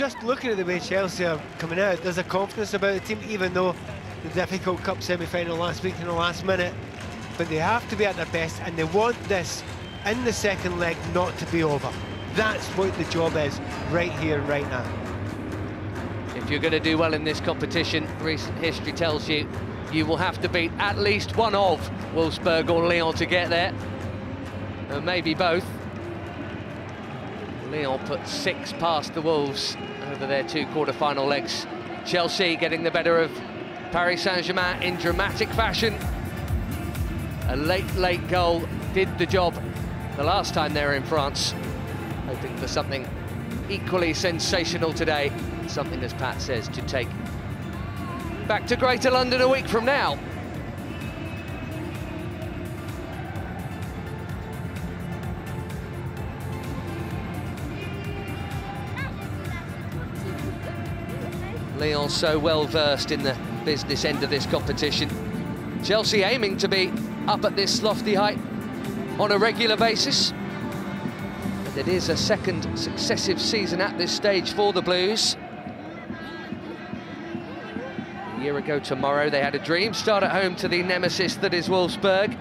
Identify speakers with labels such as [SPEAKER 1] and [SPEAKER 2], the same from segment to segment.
[SPEAKER 1] just looking at the way Chelsea are coming out, there's a confidence about the team, even though the difficult cup semi-final last week in the last minute. But they have to be at their best, and they want this in the second leg not to be over. That's what the job is right here, right now.
[SPEAKER 2] If you're going to do well in this competition, recent history tells you you will have to beat at least one of Wolfsburg or Lyon to get there, and maybe both. Lyon put 6 past the Wolves over their 2 quarter-final legs. Chelsea getting the better of Paris Saint-Germain in dramatic fashion. A late goal did the job the last time they were in France. Hoping for something equally sensational today. Something, as Pat says, to take back to Greater London a week from now. Lyon so well versed in the business end of this competition. Chelsea aiming to be up at this lofty height on a regular basis. And it is a second successive season at this stage for the Blues. A year ago tomorrow, they had a dream start at home to the nemesis that is Wolfsburg.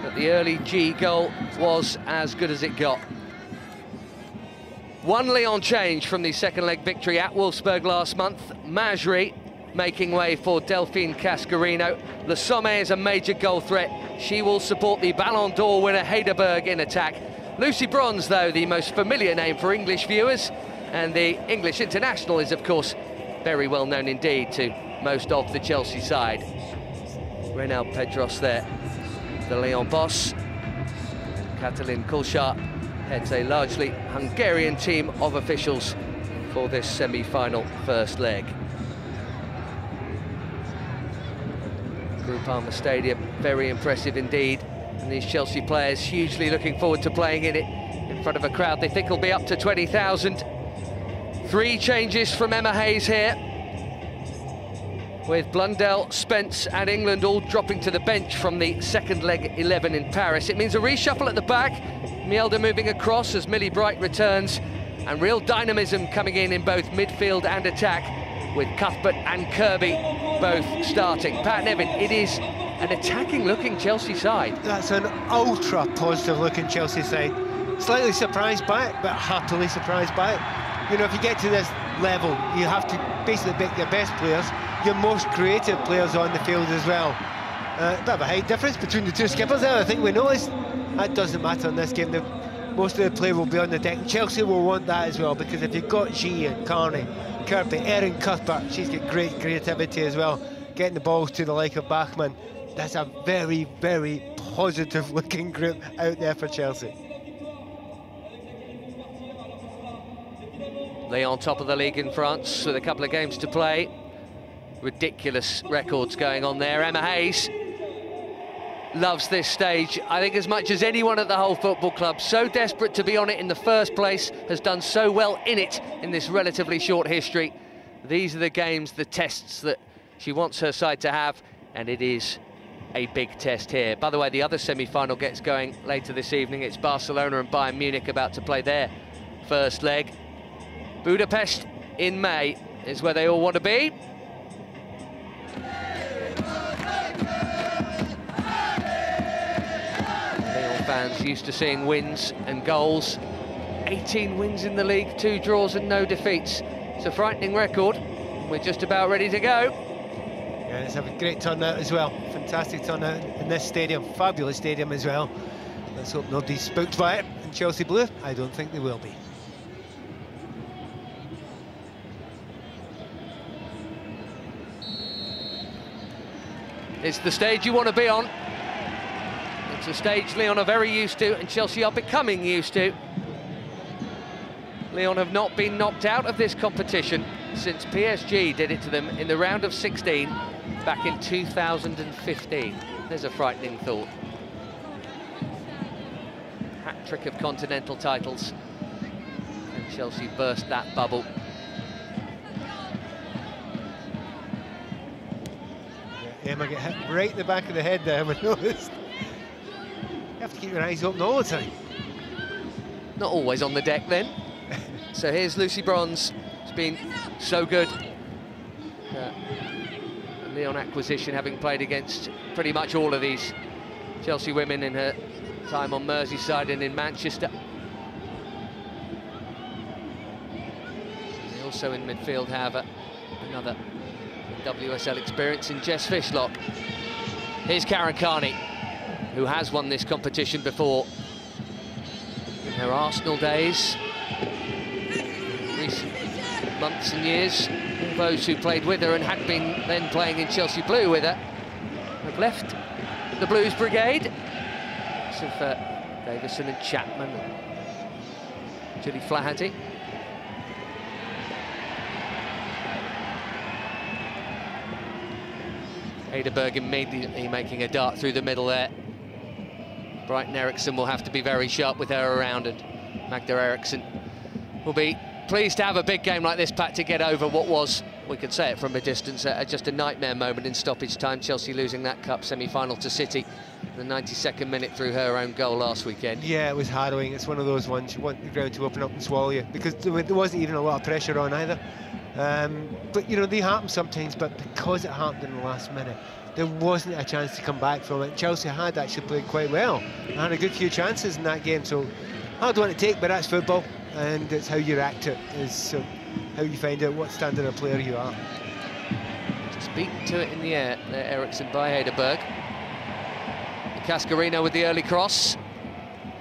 [SPEAKER 2] But the early G goal was as good as it got. 1 Lyon change from the second leg victory at Wolfsburg last month. Majri making way for Delphine Cascarino. Le Sommet is a major goal threat. She will support the Ballon d'Or winner Heidelberg in attack. Lucy Bronze, though, the most familiar name for English viewers, and the English international is, of course, very well known indeed to most of the Chelsea side. Renal Pedros there, the Lyon boss. Katalin Kulchar heads a largely Hungarian team of officials for this semi-final first leg. Groupama Stadium, very impressive indeed. And these Chelsea players hugely looking forward to playing in it in front of a crowd they think will be up to 20,000. 3 changes from Emma Hayes here, with Blundell, Spence and England all dropping to the bench from the second leg 11 in Paris. It means a reshuffle at the back, Mjelde moving across as Millie Bright returns, and real dynamism coming in both midfield and attack, with Cuthbert and Kirby both starting. Pat Nevin, it is an attacking-looking Chelsea side. That's an ultra-positive-looking Chelsea side. Slightly surprised by it, but happily surprised by it. You know, if you get to this level, you have to basically pick your best players, your most creative players on the field as well. A bit of a height difference between the 2 skippers there, I think we noticed. That doesn't matter in this game. Most of the play will be on the deck. Chelsea will want that as well, because if you've got G and Carney, Kirby, Erin Cuthbert, she's got great creativity as well, getting the balls to the like of Bachmann. That's a very, very positive-looking group out there for Chelsea. Lyon top of the league in France with a couple of games to play. Ridiculous records going on there. Emma Hayes loves this stage, I think, as much as anyone at the whole football club. So desperate to be on it in the first place, has done so well in it in this relatively short history. These are the games, the tests that she wants her side to have, and it is a big test here. By the way, the other semi-final gets going later this evening. It's Barcelona and Bayern Munich about to play their first leg. Budapest in May is where they all want to be. Lyon fans used to seeing wins and goals. 18 wins in the league, 2 draws and no defeats. It's a frightening record. We're just about ready to go. Yeah, let's have a great turnout as well. Fantastic turnout in this stadium. Fabulous stadium as well. Let's hope nobody's spooked by it in Chelsea Blue. I don't think they will be. It's the stage you want to be on. It's a stage Lyon are very used to, and Chelsea are becoming used to. Lyon have not been knocked out of this competition since PSG did it to them in the round of 16 back in 2015. There's a frightening thought. Hat-trick of continental titles, and Chelsea burst that bubble. Emma get hit right in the back of the head there, we noticed. You have to keep your eyes open all the time. Not always on the deck then. So here's Lucy Bronze It's been so good. Lyon acquisition, having played against pretty much all of these Chelsea women in her time on Merseyside and in Manchester. They also in midfield have another WSL experience in Jess Fishlock. Here's Karen Carney, who has won this competition before in her Arsenal days, recent months and years. All those who played with her and had been then playing in Chelsea Blue with her have left the Blues brigade. Lots of Davison and Chapman and Julie Flaherty. Heidelberg immediately making a dart through the middle there. Brighton Eriksson will have to be very sharp with her around, and Magda Eriksson will be pleased to have a big game like this, Pat, to get over what was, we could say it from a distance, just a nightmare moment in stoppage time. Chelsea losing that cup semi-final to City in the 92nd minute through her own goal last weekend.
[SPEAKER 1] Yeah, it was harrowing. It's one of those ones you want the ground to open up and swallow you, because there wasn't even a lot of pressure on either. But, you know, they happen sometimes, but because it happened in the last minute, there wasn't a chance to come back from it. Chelsea had actually played quite well and had a good few chances in that game, so hard one to take, but that's football, and it's how you react to it, is how you find out what standard of player you are.
[SPEAKER 2] Just beaten to it in the air there, Eriksson by Heidelberg. Cascarino with the early cross.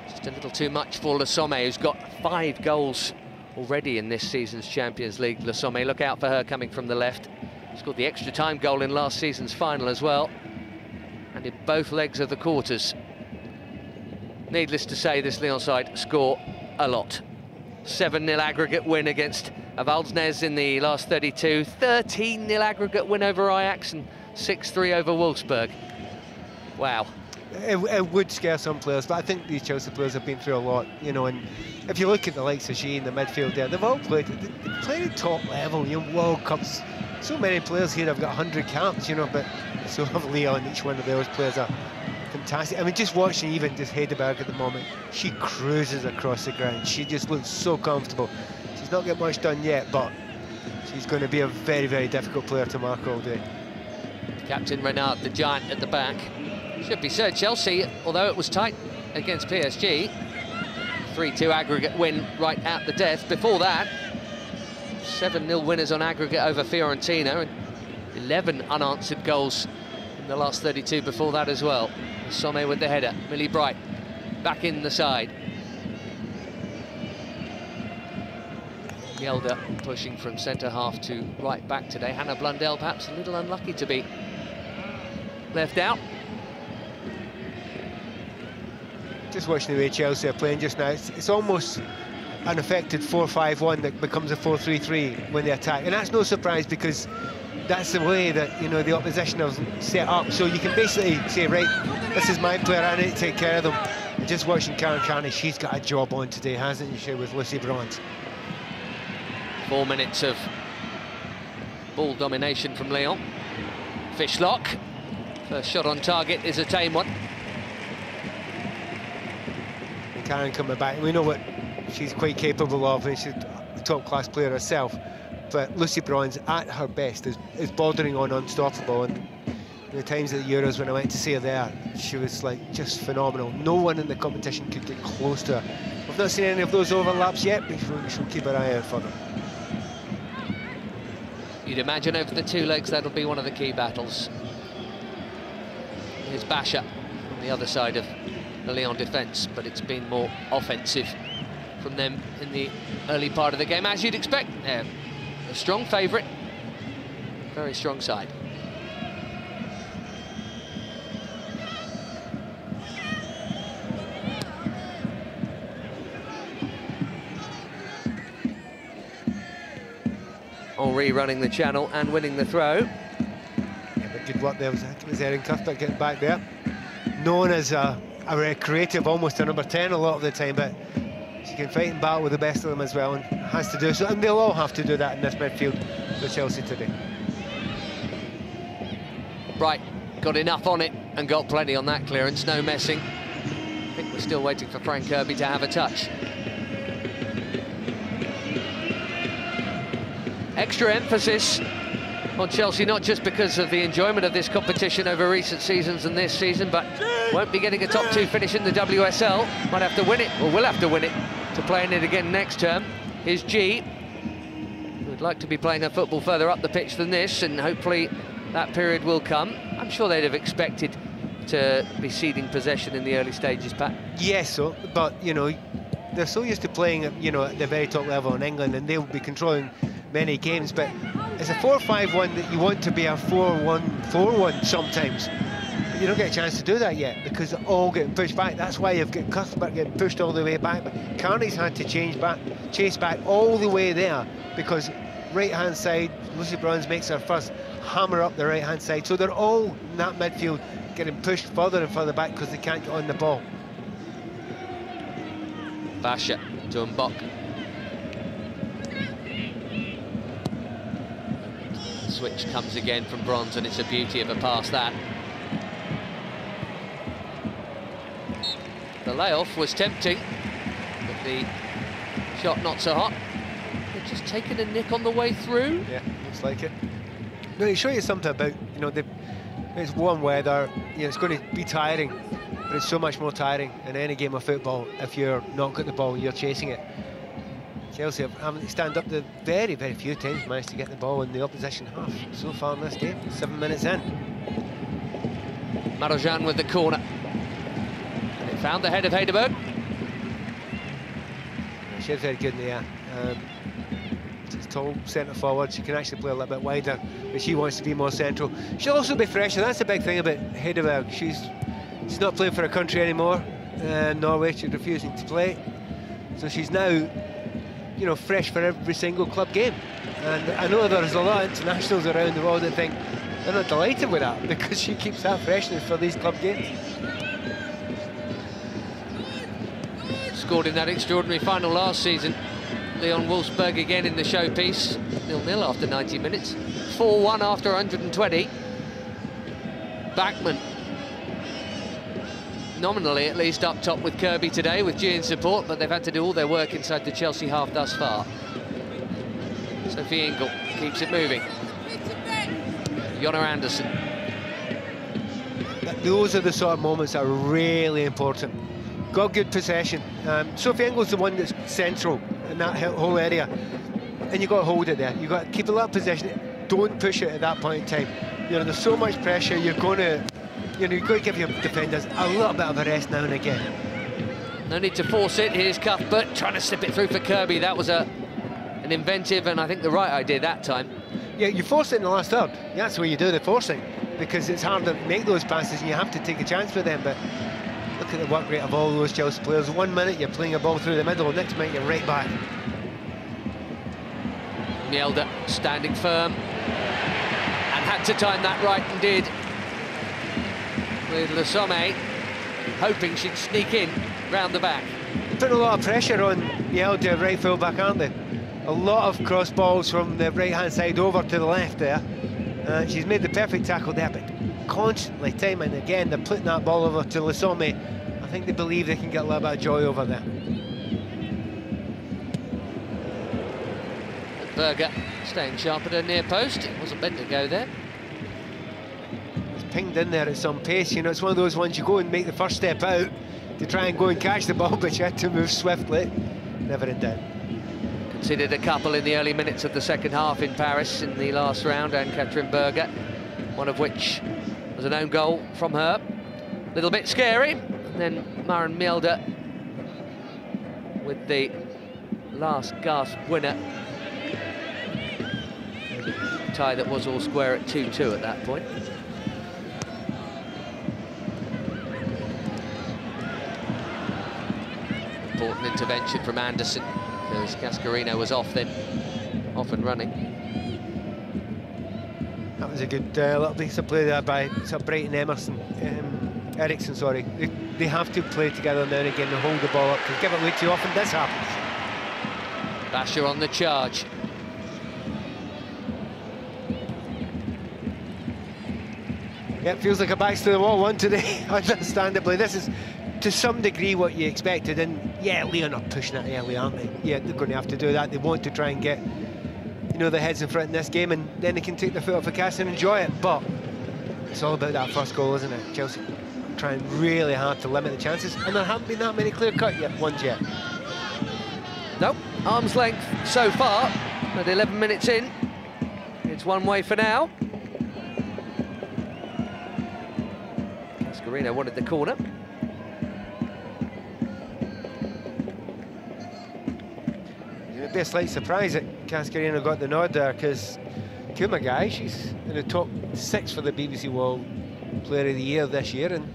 [SPEAKER 2] Just a little too much for Le Sommet, who's got 5 goals already in this season's Champions League. Le Sommet, look out for her coming from the left. Scored the extra time goal in last season's final as well, and in both legs of the quarters. Needless to say, this Lyon side score a lot. 7-0 aggregate win against Avaldsnes in the last 32, 13-0 aggregate win over Ajax, and 6-3 over Wolfsburg. Wow.
[SPEAKER 1] It would scare some players, but I think these Chelsea players have been through a lot, you know, and if you look at the likes of She in the midfield there, they've all played at top level, you know, World Cups. So many players here have got 100 caps, you know, but so have Lyon. Each one of those players are fantastic. I mean, just watching even just Heidelberg at the moment, she cruises across the ground. She just looks so comfortable. She's not got much done yet, but she's going to be a very, very difficult player to mark all day.
[SPEAKER 2] Captain Renard, the giant at the back. Should be said, Chelsea, although it was tight against PSG, 3-2 aggregate win right at the death. Before that, 7-0 winners on aggregate over Fiorentina, and 11 unanswered goals in the last 32 before that as well. Sommet with the header, Millie Bright back in the side. Mjelde pushing from centre-half to right back today. Hannah Blundell perhaps a little unlucky to be left out.
[SPEAKER 1] Just watching the way Chelsea are playing just now, it's almost an affected 4-5-1 that becomes a 4-3-3 when they attack, and that's no surprise because that's the way that, you know, the opposition have set up. So you can basically say, right, this is my player, I need to take care of them. And just watching Karen Carney, she's got a job on today, hasn't she, with Lucy Bronze?
[SPEAKER 2] 4 minutes of ball domination from Lyon. Fishlock, first shot on target is a tame one.
[SPEAKER 1] And Karen coming back, and we know what she's quite capable of, and she's a top-class player herself. But Lucy Bronze, at her best, is bordering on unstoppable. And the times at the Euros when I went to see her there, she was like just phenomenal. No one in the competition could get close to her. We've not seen any of those overlaps yet, but we should keep our eye out for them.
[SPEAKER 2] You'd imagine over the 2 legs that'll be one of the key battles. Here's Basha on the other side of the Lyon defence, but it's been more offensive from them in the early part of the game, as you'd expect. A strong favourite, very strong side. Henri running the channel and winning the throw.
[SPEAKER 1] Yeah, but good work there. I think it was Erin Cuthbert getting back there. Known as a creative, almost a number 10 a lot of the time, but she can fight and battle with the best of them as well, and has to do so, and they'll all have to do that in this midfield for Chelsea today.
[SPEAKER 2] Right, got enough on it and got plenty on that clearance, no messing. I think we're still waiting for Frank Kirby to have a touch. Extra emphasis on Chelsea, not just because of the enjoyment of this competition over recent seasons and this season, but won't be getting a top 2 finish in the WSL. Might have to win it, or will have to win it, to play in it again next term. Here's G, who would like to be playing her football further up the pitch than this, and hopefully that period will come. I'm sure they'd have expected to be ceding possession in the early stages, Pat. Yes,
[SPEAKER 1] so, but, you know, they're so used to playing, you know, at the very top level in England, and they'll be controlling many games, but it's a 4-5-1 that you want to be a 4-1-4-1 sometimes. But you don't get a chance to do that yet because they're all getting pushed back. That's why you've got Cuthbert getting pushed all the way back. But Carney's had to chase back all the way there because right-hand side, Lucy Bronze makes her first hammer up the right-hand side. So they're all in that midfield getting pushed further and further back because they can't get on the ball.
[SPEAKER 2] Basha to Mbok. Switch comes again from Bronze, and it's a beauty of a pass, that. The layoff was tempting, but the shot not so hot. They've just taken a nick on the way through.
[SPEAKER 1] Yeah, looks like it. No, it shows you something about, you know, it's warm weather, you know, it's going to be tiring, but it's so much more tiring in any game of football if you're not got the ball, you're chasing it. Chelsea haven't stand up the very, very few times managed to get the ball in the opposition half so far in this game. 7 minutes in.
[SPEAKER 2] Marojan with the corner. And it found the head of Heideberg.
[SPEAKER 1] She's very good in the air. She's tall centre forward. She can actually play a little bit wider, but she wants to be more central. She'll also be fresher. That's the big thing about Heideberg. She's not playing for her country anymore. Norway, she's refusing to play. So she's now, you know, fresh for every single club game. And I know there's a lot of internationals around the world that think they're not delighted with that because she keeps that freshness for these club games.
[SPEAKER 2] Scored in that extraordinary final last season. Leon Wolfsberg again in the showpiece. 0-0 after 90 minutes. 4-1 after 120. Bachmann, nominally at least, up top with Kirby today with G in support, but they've had to do all their work inside the Chelsea half thus far. Sophie Ingle keeps it moving. Jonna Andersson.
[SPEAKER 1] Those are the sort of moments that are really important. Got good possession. Sophie Ingle's the one that's central in that whole area, and you've got to hold it there. You've got to keep a lot of possession. Don't push it at that point in time. You know, there's so much pressure. You're going to, you know, you've got to give your defenders a little bit of a rest now and again.
[SPEAKER 2] No need to force it. Here's Cuthbert trying to slip it through for Kirby. That was an inventive and I think the right idea that time.
[SPEAKER 1] Yeah, you force it in the last third. That's where you do the forcing, because it's harder to make those passes and you have to take a chance with them. But look at the work rate of all those Chelsea players. 1 minute you're playing a ball through the middle, next minute you're right back.
[SPEAKER 2] Mjelde standing firm and had to time that right and did, with Le Sommet hoping she'd sneak in round the back.
[SPEAKER 1] Putting a lot of pressure on Mjelde, right full back, aren't they? A lot of cross balls from the right hand side over to the left there. She's made the perfect tackle there, but constantly, time and again, they're putting that ball over to Le Sommet. I think they believe they can get a little bit of joy over there.
[SPEAKER 2] Berger staying sharp at her near post. It wasn't meant to go there.
[SPEAKER 1] It's pinged in there at some pace. You know, it's one of those ones you go and make the first step out to try and go and catch the ball, but you had to move swiftly. Never in doubt.
[SPEAKER 2] Conceded a couple in the early minutes of the second half in Paris in the last round, and Katrin Berger, one of which was an own goal from her. A little bit scary. And then Maren Mjelde with the last gasp winner. Tie that was all square at 2-2 at that point. Important intervention from Andersson, because Cascarino was off then, off and running.
[SPEAKER 1] That was a good little piece of play there by Brighton Eriksson, sorry. They have to play together now and again and hold the ball up, because give it away too often, this happens.
[SPEAKER 2] Basher on the charge.
[SPEAKER 1] Yeah, it feels like a backs to the wall one today, understandably. This is to some degree what you expected, and yeah, Lyon are pushing it early, aren't they? Yeah, they're going to have to do that. They want to try and get, you know, their heads in front in this game, and then they can take their foot off the gas and enjoy it. But it's all about that first goal, isn't it? Chelsea trying really hard to limit the chances, and there haven't been that many clear-cut ones yet.
[SPEAKER 2] Nope, arm's length so far, at 11 minutes in. It's one way for now. Cascarino wanted the corner.
[SPEAKER 1] It'd be a slight surprise that Cascarino got the nod there, because Kumagai, she's in the top 6 for the BBC World Player of the Year this year, and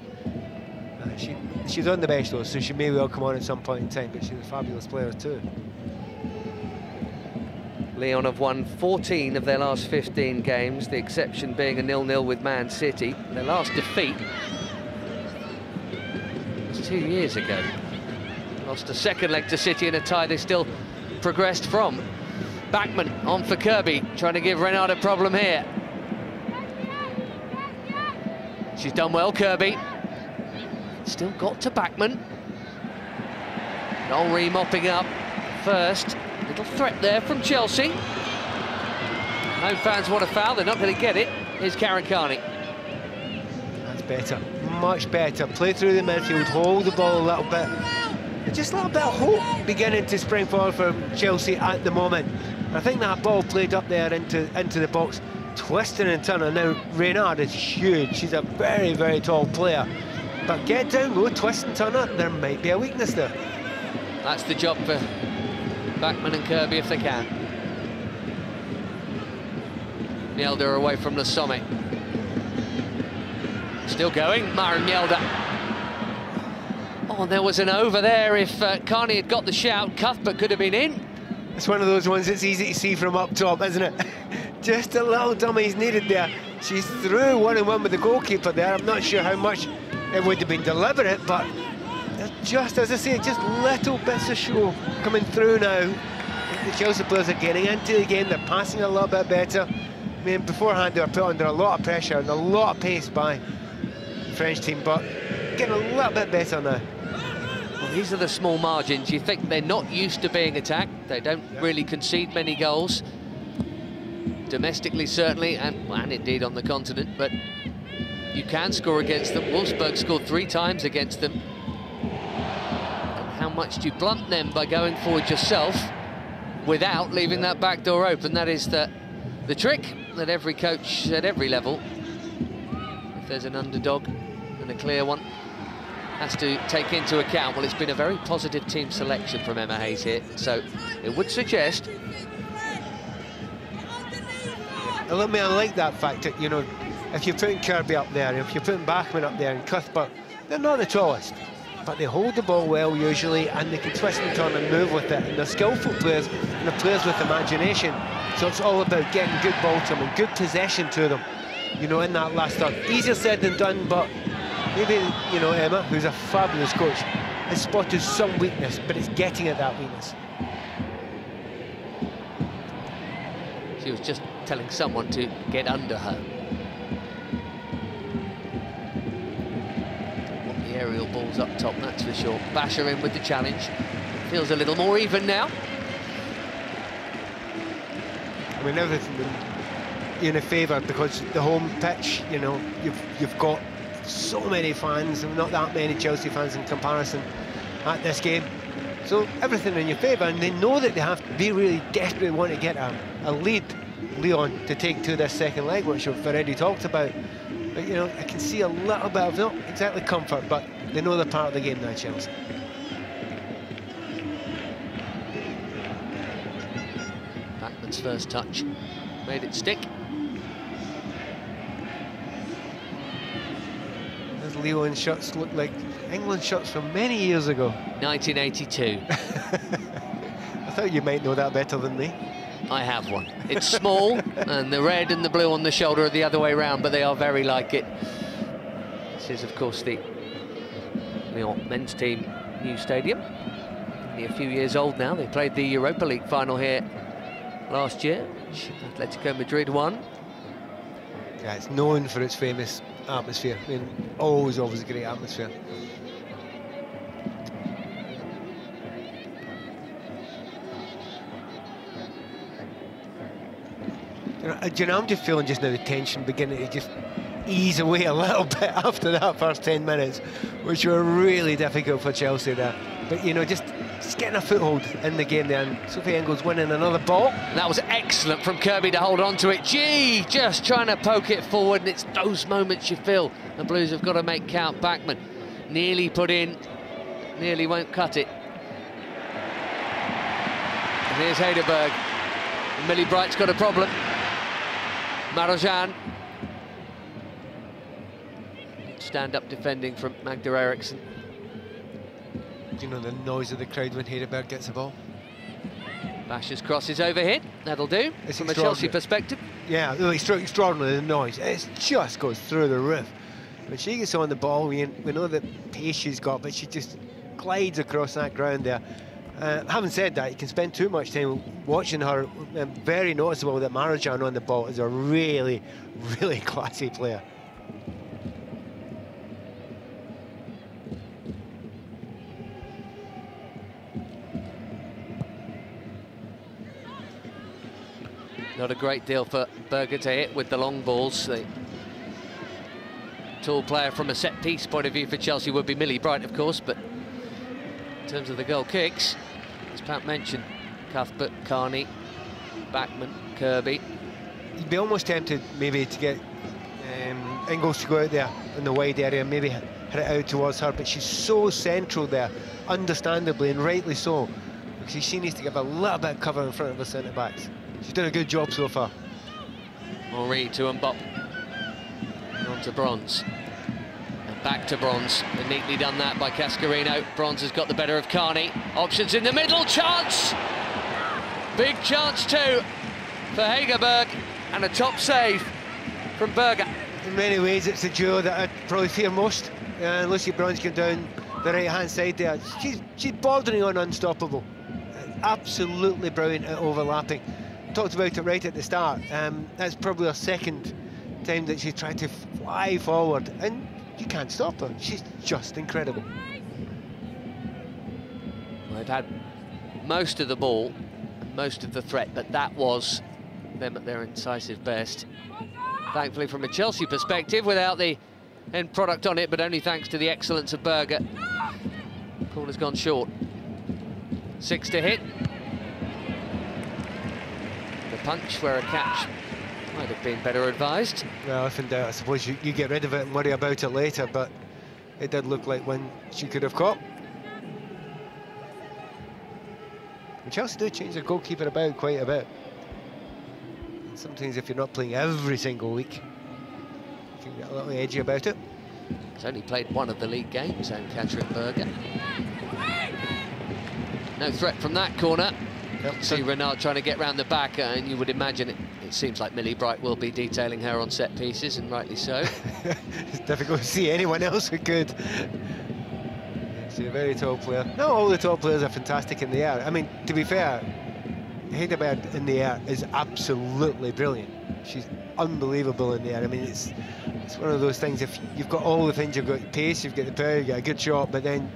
[SPEAKER 1] she's on the bench though, so she may well come on at some point in time, but she's a fabulous player too.
[SPEAKER 2] Lyon have won 14 of their last 15 games, the exception being a 0-0 with Man City. Their last defeat was 2 years ago. Lost a second leg to City in a tie they still progressed from. Bachmann on for Kirby, trying to give Renard a problem here. She's done well, Kirby. Still got to Bachmann. Nolry mopping up first. Little threat there from Chelsea. Home fans want a foul, they're not going to get it. Here's Karen Carney.
[SPEAKER 1] That's better, much better. Play through the midfield, hold the ball a little bit. Just a little bit of hope beginning to spring forward from Chelsea at the moment. I think that ball played up there into the box, twisting and turning. Now, Renard is huge. She's a very, very tall player. But get down low, twist and turn it, there might be a weakness there.
[SPEAKER 2] That's the job for Bachmann and Kirby if they can. Mjelder away from the summit. Still going, Maren Mjelder. Oh, there was an over there. If Carney had got the shout, Cuthbert could have been in.
[SPEAKER 1] It's one of those ones that's easy to see from up top, isn't it? Just a little dummy's needed there. She's through 1-on-1 with the goalkeeper there. I'm not sure how much it would have been deliberate, but just, as I say, just little bits of show coming through now. The Chelsea players are getting into the game, they're passing a little bit better. I mean, beforehand they were put under a lot of pressure and a lot of pace by the French team, but getting a little bit better now.
[SPEAKER 2] Well, these are the small margins. You think they're not used to being attacked. They don't really concede many goals. Domestically, certainly, and indeed on the continent, but you can score against them. Wolfsburg scored 3 times against them. And how much do you blunt them by going forward yourself without leaving that back door open? That is the trick that every coach at every level, if there's an underdog and a clear one, has to take into account. Well, it's been a very positive team selection from Emma Hayes here, so it would suggest.
[SPEAKER 1] I like that fact that, you know, if you're putting Kirby up there, if you're putting Bachmann up there and Cuthbert, they're not the tallest, but they hold the ball well usually, and they can twist and turn and move with it, and they're skillful players, and they're players with imagination. So it's all about getting good ball to them and good possession to them, you know, in that last third. Easier said than done, but maybe, you know, Emma, who's a fabulous coach, has spotted some weakness, but it's getting at that weakness.
[SPEAKER 2] She was just telling someone to get under her. Want the aerial balls up top, that's for sure. Basher in with the challenge. Feels a little more even now.
[SPEAKER 1] I mean, everything in a favour, because the home pitch, you know, you've got so many fans, and not that many Chelsea fans in comparison at this game. So everything in your favour, and they know that they have to be really desperately want to get a lead, Lyon, to take to this second leg, which we've already talked about. But, you know, I can see a little bit of, not exactly comfort, but they know they're part of the game now, Chelsea.
[SPEAKER 2] Bachmann's first touch made it stick.
[SPEAKER 1] Those Lyon shots look like England shots from many years ago.
[SPEAKER 2] 1982.
[SPEAKER 1] I thought you might know that better than me.
[SPEAKER 2] I have one. It's small, and the red and the blue on the shoulder are the other way round, but they are very like it. This is, of course, the Lyon men's team new stadium. Only a few years old now. They played the Europa League final here last year, which Atletico Madrid won.
[SPEAKER 1] Yeah, it's known for its famous atmosphere. I mean, always a great atmosphere. You know, I'm just feeling just now the tension beginning to just ease away a little bit after that first 10 minutes, which were really difficult for Chelsea there. But, you know, just getting a foothold in the game there, and Sophie Ingles winning another ball.
[SPEAKER 2] And that was excellent from Kirby to hold on to it. Gee, just trying to poke it forward, and it's those moments you feel the Blues have got to make count. Bachmann nearly put in, nearly won't cut it. And here's Heidelberg. Millie Bright's got a problem. Marojan. Stand-up defending from Magda Eriksson.
[SPEAKER 1] You know the noise of the crowd when Heidelberg gets the ball.
[SPEAKER 2] Bash's cross is overhit. That'll do from a Chelsea perspective.
[SPEAKER 1] Yeah, it's extraordinary, the noise. It just goes through the roof. When she gets on the ball, we know the pace she's got, but she just glides across that ground there. Having said that, you can spend too much time watching her. Very noticeable that Marojan on the ball is a really, really classy player.
[SPEAKER 2] Not a great deal for Berger to hit with the long balls. The tall player from a set-piece point of view for Chelsea would be Millie Bright, of course, but in terms of the goal kicks, as Pat mentioned, Cuthbert, Carney, Bachmann, Kirby.
[SPEAKER 1] You'd be almost tempted maybe to get Ingles to go out there in the wide area and maybe hit it out towards her, but she's so central there, understandably and rightly so, because she needs to give a little bit of cover in front of the centre-backs. She's done a good job so far.
[SPEAKER 2] Henri to Mbop. On to Bronze. And back to Bronze. And neatly done that by Cascarino. Bronze has got the better of Carney. Options in the middle. Chance! Big chance too for Hegerberg. And a top save from Berger.
[SPEAKER 1] In many ways, it's the duo that I probably fear most. Lucy Bronze came down the right-hand side there. She's bordering on unstoppable. Absolutely brilliant at overlapping. Talked about it right at the start. That's probably her second time that she's tried to fly forward, and you can't stop her. She's just incredible.
[SPEAKER 2] Well, they've had most of the ball, most of the threat, but that was them at their incisive best. Thankfully, from a Chelsea perspective, without the end product on it, but only thanks to the excellence of Berger. Corner's gone short. 6 to hit. Punch where a catch might have been better advised.
[SPEAKER 1] Well, if in doubt, I suppose you get rid of it and worry about it later, but it did look like one she could have caught. And Chelsea do change their goalkeeper about quite a bit. And sometimes if you're not playing every single week, you can get a little edgy about it.
[SPEAKER 2] He's only played one of the league games, and Katrin Berger. No threat from that corner.
[SPEAKER 1] Yep.
[SPEAKER 2] See Renard trying to get round the back, and you would imagine it seems like Millie Bright will be detailing her on set pieces, and rightly so.
[SPEAKER 1] It's difficult to see anyone else who could. She's a very tall player. Not all the tall players are fantastic in the air. I mean, to be fair, Heidelberg in the air is absolutely brilliant. She's unbelievable in the air. I mean, it's one of those things, if you've got all the things, you've got pace, you've got the power, you've got a good shot, but then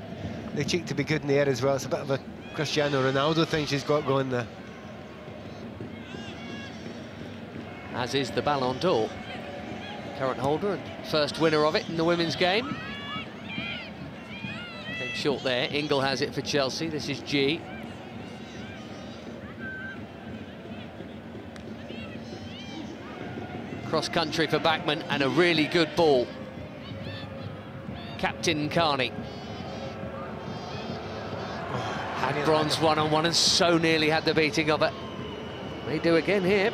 [SPEAKER 1] the cheek to be good in the air as well. It's a bit of a Cristiano Ronaldo thing she's got going there.
[SPEAKER 2] As is the Ballon d'Or. Current holder and first winner of it in the women's game. Came short there. Ingle has it for Chelsea. This is G. Cross country for Bachmann, and a really good ball. Captain Carney. Had Bronze one-on-one and so nearly had the beating of it. They do again here.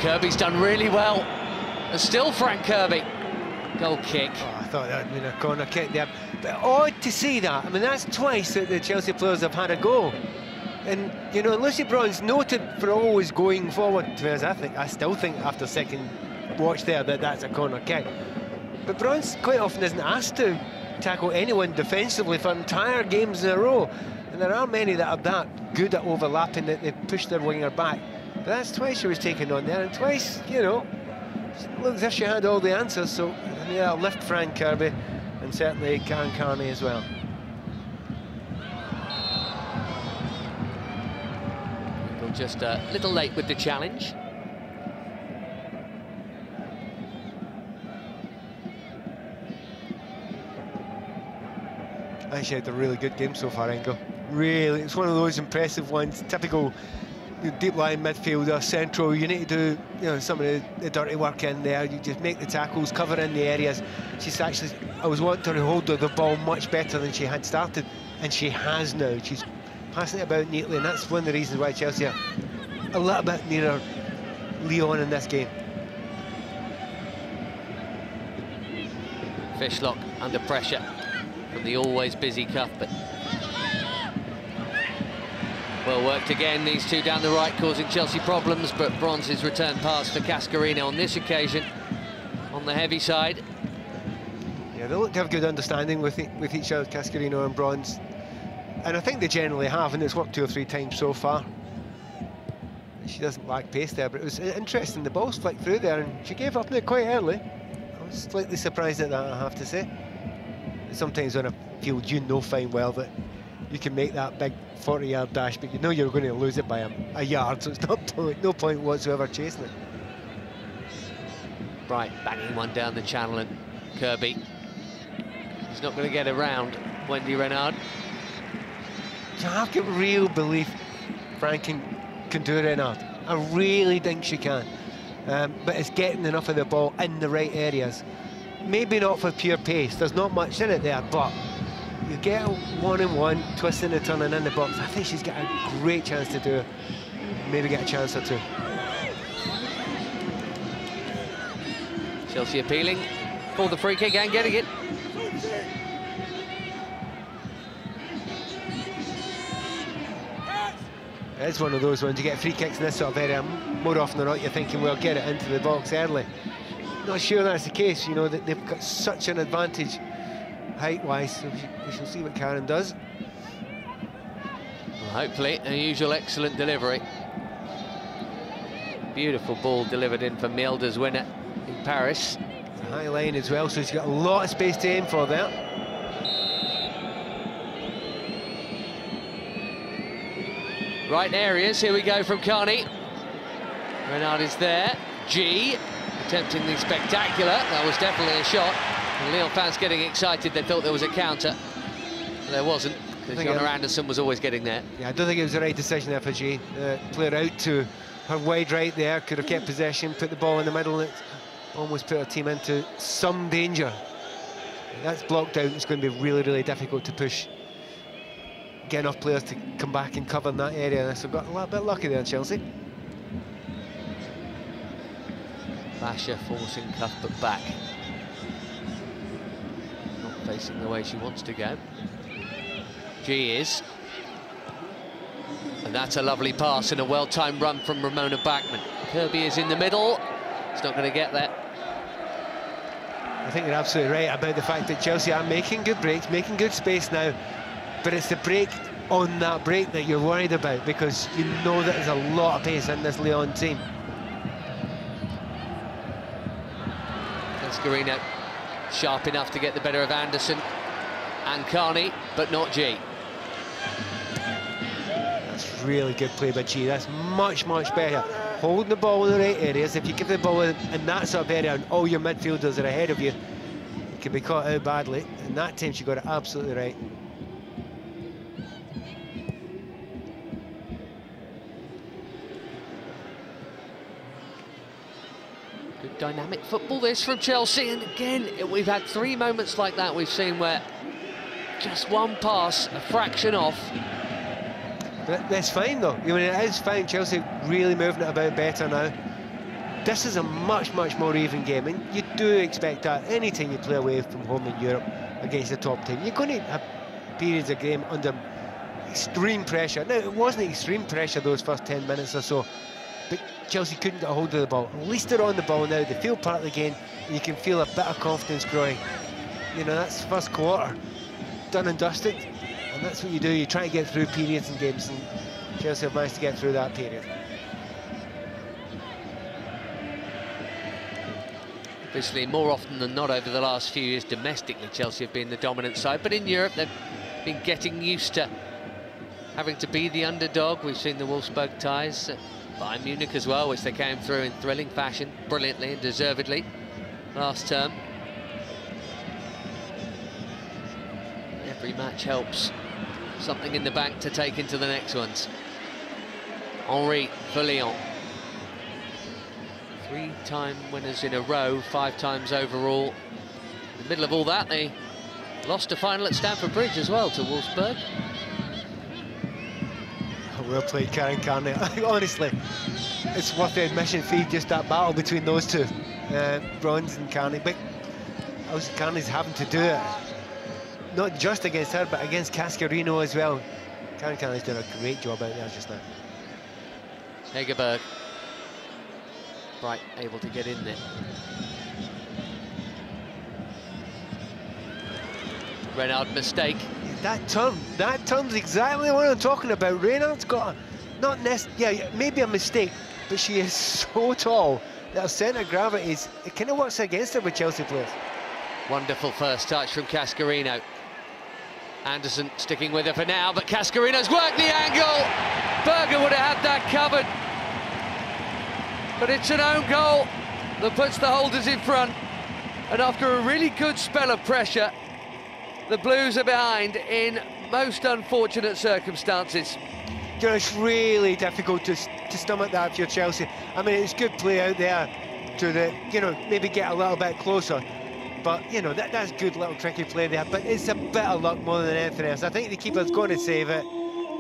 [SPEAKER 2] Kirby's done really well. And still Frank Kirby. Goal kick.
[SPEAKER 1] Oh, I thought that would have been a corner kick there. But odd to see that. I mean, that's twice that the Chelsea players have had a go. And, you know, Lucy Bronze noted for always going forward. To be honest, I still think after second watch there that that's a corner kick. But Bronze quite often isn't asked to tackle anyone defensively for entire games in a row. And there are many that are that good at overlapping that they push their winger back. But that's twice she was taken on there, and twice, you know, it looks as if she had all the answers. So, yeah, I'll lift Frank Kirby and certainly Karen Carney as well.
[SPEAKER 2] just a little late with the challenge.
[SPEAKER 1] Actually had a really good game so far, Engel. Really, it's one of those impressive ones. Typical deep line midfielder, central. You need to do, some of the dirty work in there. You just make the tackles, cover in the areas. She's actually, I was wanting her to hold the ball much better than she had started, and she has now. She's passing it about neatly, and that's one of the reasons why Chelsea are a little bit nearer Lyon in this game.
[SPEAKER 2] Fishlock under pressure from the always busy Cuthbert. Well worked again, these two down the right causing Chelsea problems, but Bronze's return pass for Cascarino on this occasion on the heavy side.
[SPEAKER 1] Yeah, they look to have good understanding with each other, Cascarino and Bronze. And I think they generally have, and it's worked 2 or 3 times so far. She doesn't lack pace there, but it was interesting, the ball's flicked through there, and she gave up on it quite early. I was slightly surprised at that, I have to say. Sometimes on a field you know fine well that you can make that big 40-yard dash, but you know you're going to lose it by a yard, so it's no point whatsoever chasing it.
[SPEAKER 2] Right, banging one down the channel, and Kirby, he's not going to get around Wendy Renard.
[SPEAKER 1] I've got real belief Frank can do Renard. I really think she can. But it's getting enough of the ball in the right areas. Maybe not for pure pace, there's not much in it there, but you get a 1-on-1, twisting and turning in the box. I think she's got a great chance to do it. Maybe get a chance or two.
[SPEAKER 2] Chelsea appealing for the free kick and getting it.
[SPEAKER 1] It's one of those ones, you get free kicks in this sort of area, more often than not you're thinking, well, get it into the box early. Not sure that's the case, you know, that they've got such an advantage height-wise, so we shall see what Karen does.
[SPEAKER 2] Well, hopefully, a usual excellent delivery. Beautiful ball delivered in for Mielder's winner in Paris.
[SPEAKER 1] It's a high line as well, so she's got a lot of space to aim for there.
[SPEAKER 2] Right areas, here we go from Carney. Renard is there. G, attempting the spectacular. That was definitely a shot. And Lyon fans getting excited, they thought there was a counter. There wasn't, because Jonna Anderson was always getting there.
[SPEAKER 1] Yeah, I don't think it was the right decision there for G. Player out to her wide right there, could have kept possession, put the ball in the middle, and it almost put her team into some danger. That's blocked out, it's going to be really, really difficult to push. Get enough players to come back and cover in that area, so got a little bit lucky there, Chelsea.
[SPEAKER 2] Basha forcing Cuthbert back. Not facing the way she wants to go. G is. And that's a lovely pass and a well-timed run from Ramona Bachmann. Kirby is in the middle. It's not going to get there.
[SPEAKER 1] I think you're absolutely right about the fact that Chelsea are making good breaks, making good space now. But it's the break on that break that you're worried about, because you know that there's a lot of pace in this Lyon team.
[SPEAKER 2] Cascarino sharp enough to get the better of Anderson and Carney, but not G.
[SPEAKER 1] That's really good play by G. That's much, much better. Holding the ball in the right areas. If you give the ball in that sort of area and all your midfielders are ahead of you, you can be caught out badly. And that time she got it absolutely right.
[SPEAKER 2] Dynamic football this from Chelsea, and again we've had 3 moments like that we've seen where just one pass, a fraction off.
[SPEAKER 1] But that's fine though. I mean, it is fine. Chelsea really moving it about better now. This is a much, much more even game, and you do expect that any time you play away from home in Europe against the top team. You're going to have periods of game under extreme pressure. Now, it wasn't extreme pressure those first 10 minutes or so, but Chelsea couldn't get a hold of the ball. At least they're on the ball now. They feel part of the game, and you can feel a bit of confidence growing. You know, that's the first quarter. Done and dusted. And that's what you do. You try to get through periods and games, and Chelsea have managed to get through that period.
[SPEAKER 2] Obviously, more often than not over the last few years, domestically, Chelsea have been the dominant side. But in Europe, they've been getting used to having to be the underdog. We've seen the Wolfsburg ties at Bayern Munich as well, which they came through in thrilling fashion, brilliantly and deservedly last term. Every match helps. Something in the bank to take into the next ones. Henry for Lyon. 3-time winners in a row, 5 times overall. In the middle of all that, they lost a final at Stamford Bridge as well to Wolfsburg.
[SPEAKER 1] Well played, Karen Carney. Honestly, it's worth the admission fee, just that battle between those two, Bronze and Carney. But obviously Carney's having to do it, not just against her, but against Cascarino as well. Karen Carney's done a great job out there just now.
[SPEAKER 2] Hegerberg. Bright able to get in there. Renard mistake. That turn's exactly what I'm talking about. Renard's got maybe a mistake, but she is so tall that her centre of gravity it kind of works against her with Chelsea players. Wonderful first touch from Cascarino. Anderson sticking with her for now, but Cascarino's worked the angle. Berger would have had that covered. But it's an own goal that puts the holders in front. And after a really good spell of pressure, the Blues are behind in most unfortunate circumstances.
[SPEAKER 1] You know, it's really difficult to stomach that if you're Chelsea. I mean, it's good play out there to maybe get a little bit closer. But, you know, that's good little tricky play there. But it's a bit of luck more than anything else. I think the keeper's going to save it,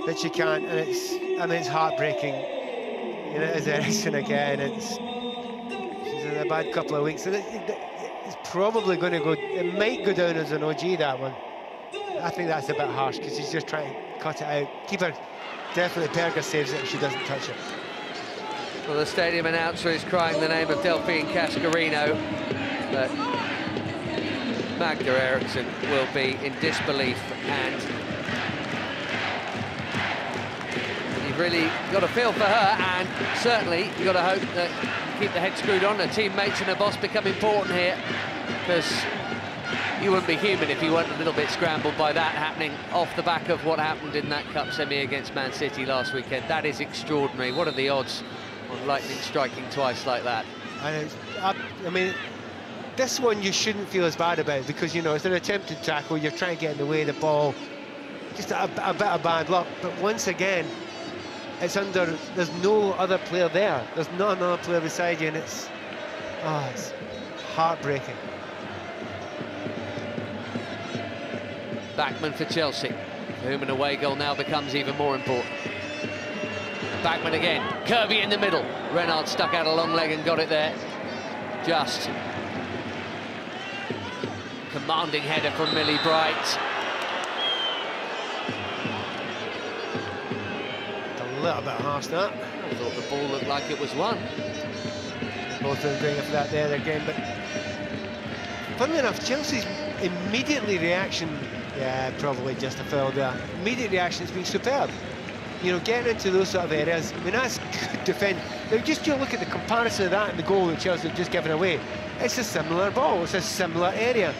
[SPEAKER 1] but she can't. And it's heartbreaking. You know, as Ericsson again. She's in a bad couple of weeks. And it's probably going to go, it might go down as an OG, that one. I think that's a bit harsh because he's just trying to cut it out. Keeper, definitely Berger saves it if she doesn't touch it.
[SPEAKER 2] Well, the stadium announcer is crying the name of Delphine Cascarino, but Magda Eriksson will be in disbelief, and you've really got to feel for her, and certainly you've got to hope that you keep the head screwed on. Her teammates and her boss become important here, because you wouldn't be human if you weren't a little bit scrambled by that happening off the back of what happened in that cup semi against Man City last weekend. That is extraordinary. What are the odds on lightning striking twice like that?
[SPEAKER 1] I mean, this one you shouldn't feel as bad about, because, you know, it's an attempted tackle, you're trying to get in the way of the ball. Just a bit of bad luck. But once again, there's no other player there. There's not another player beside you, and it's heartbreaking.
[SPEAKER 2] Backman for Chelsea, for whom an away goal now becomes even more important. Backman again, Kirby in the middle. Renard stuck out a long leg and got it there. Just. Commanding header from Millie Bright.
[SPEAKER 1] A little bit harsh, that.
[SPEAKER 2] I thought the ball looked like it was one.
[SPEAKER 1] Both of them going for that there again, but funnily enough, Chelsea's immediate reaction, probably just a foul there. Immediate reaction has been superb. You know, getting into those sort of areas, I mean, that's good defend. Now, just you look at the comparison of that and the goal that Chelsea have just given away. It's a similar ball, it's a similar area.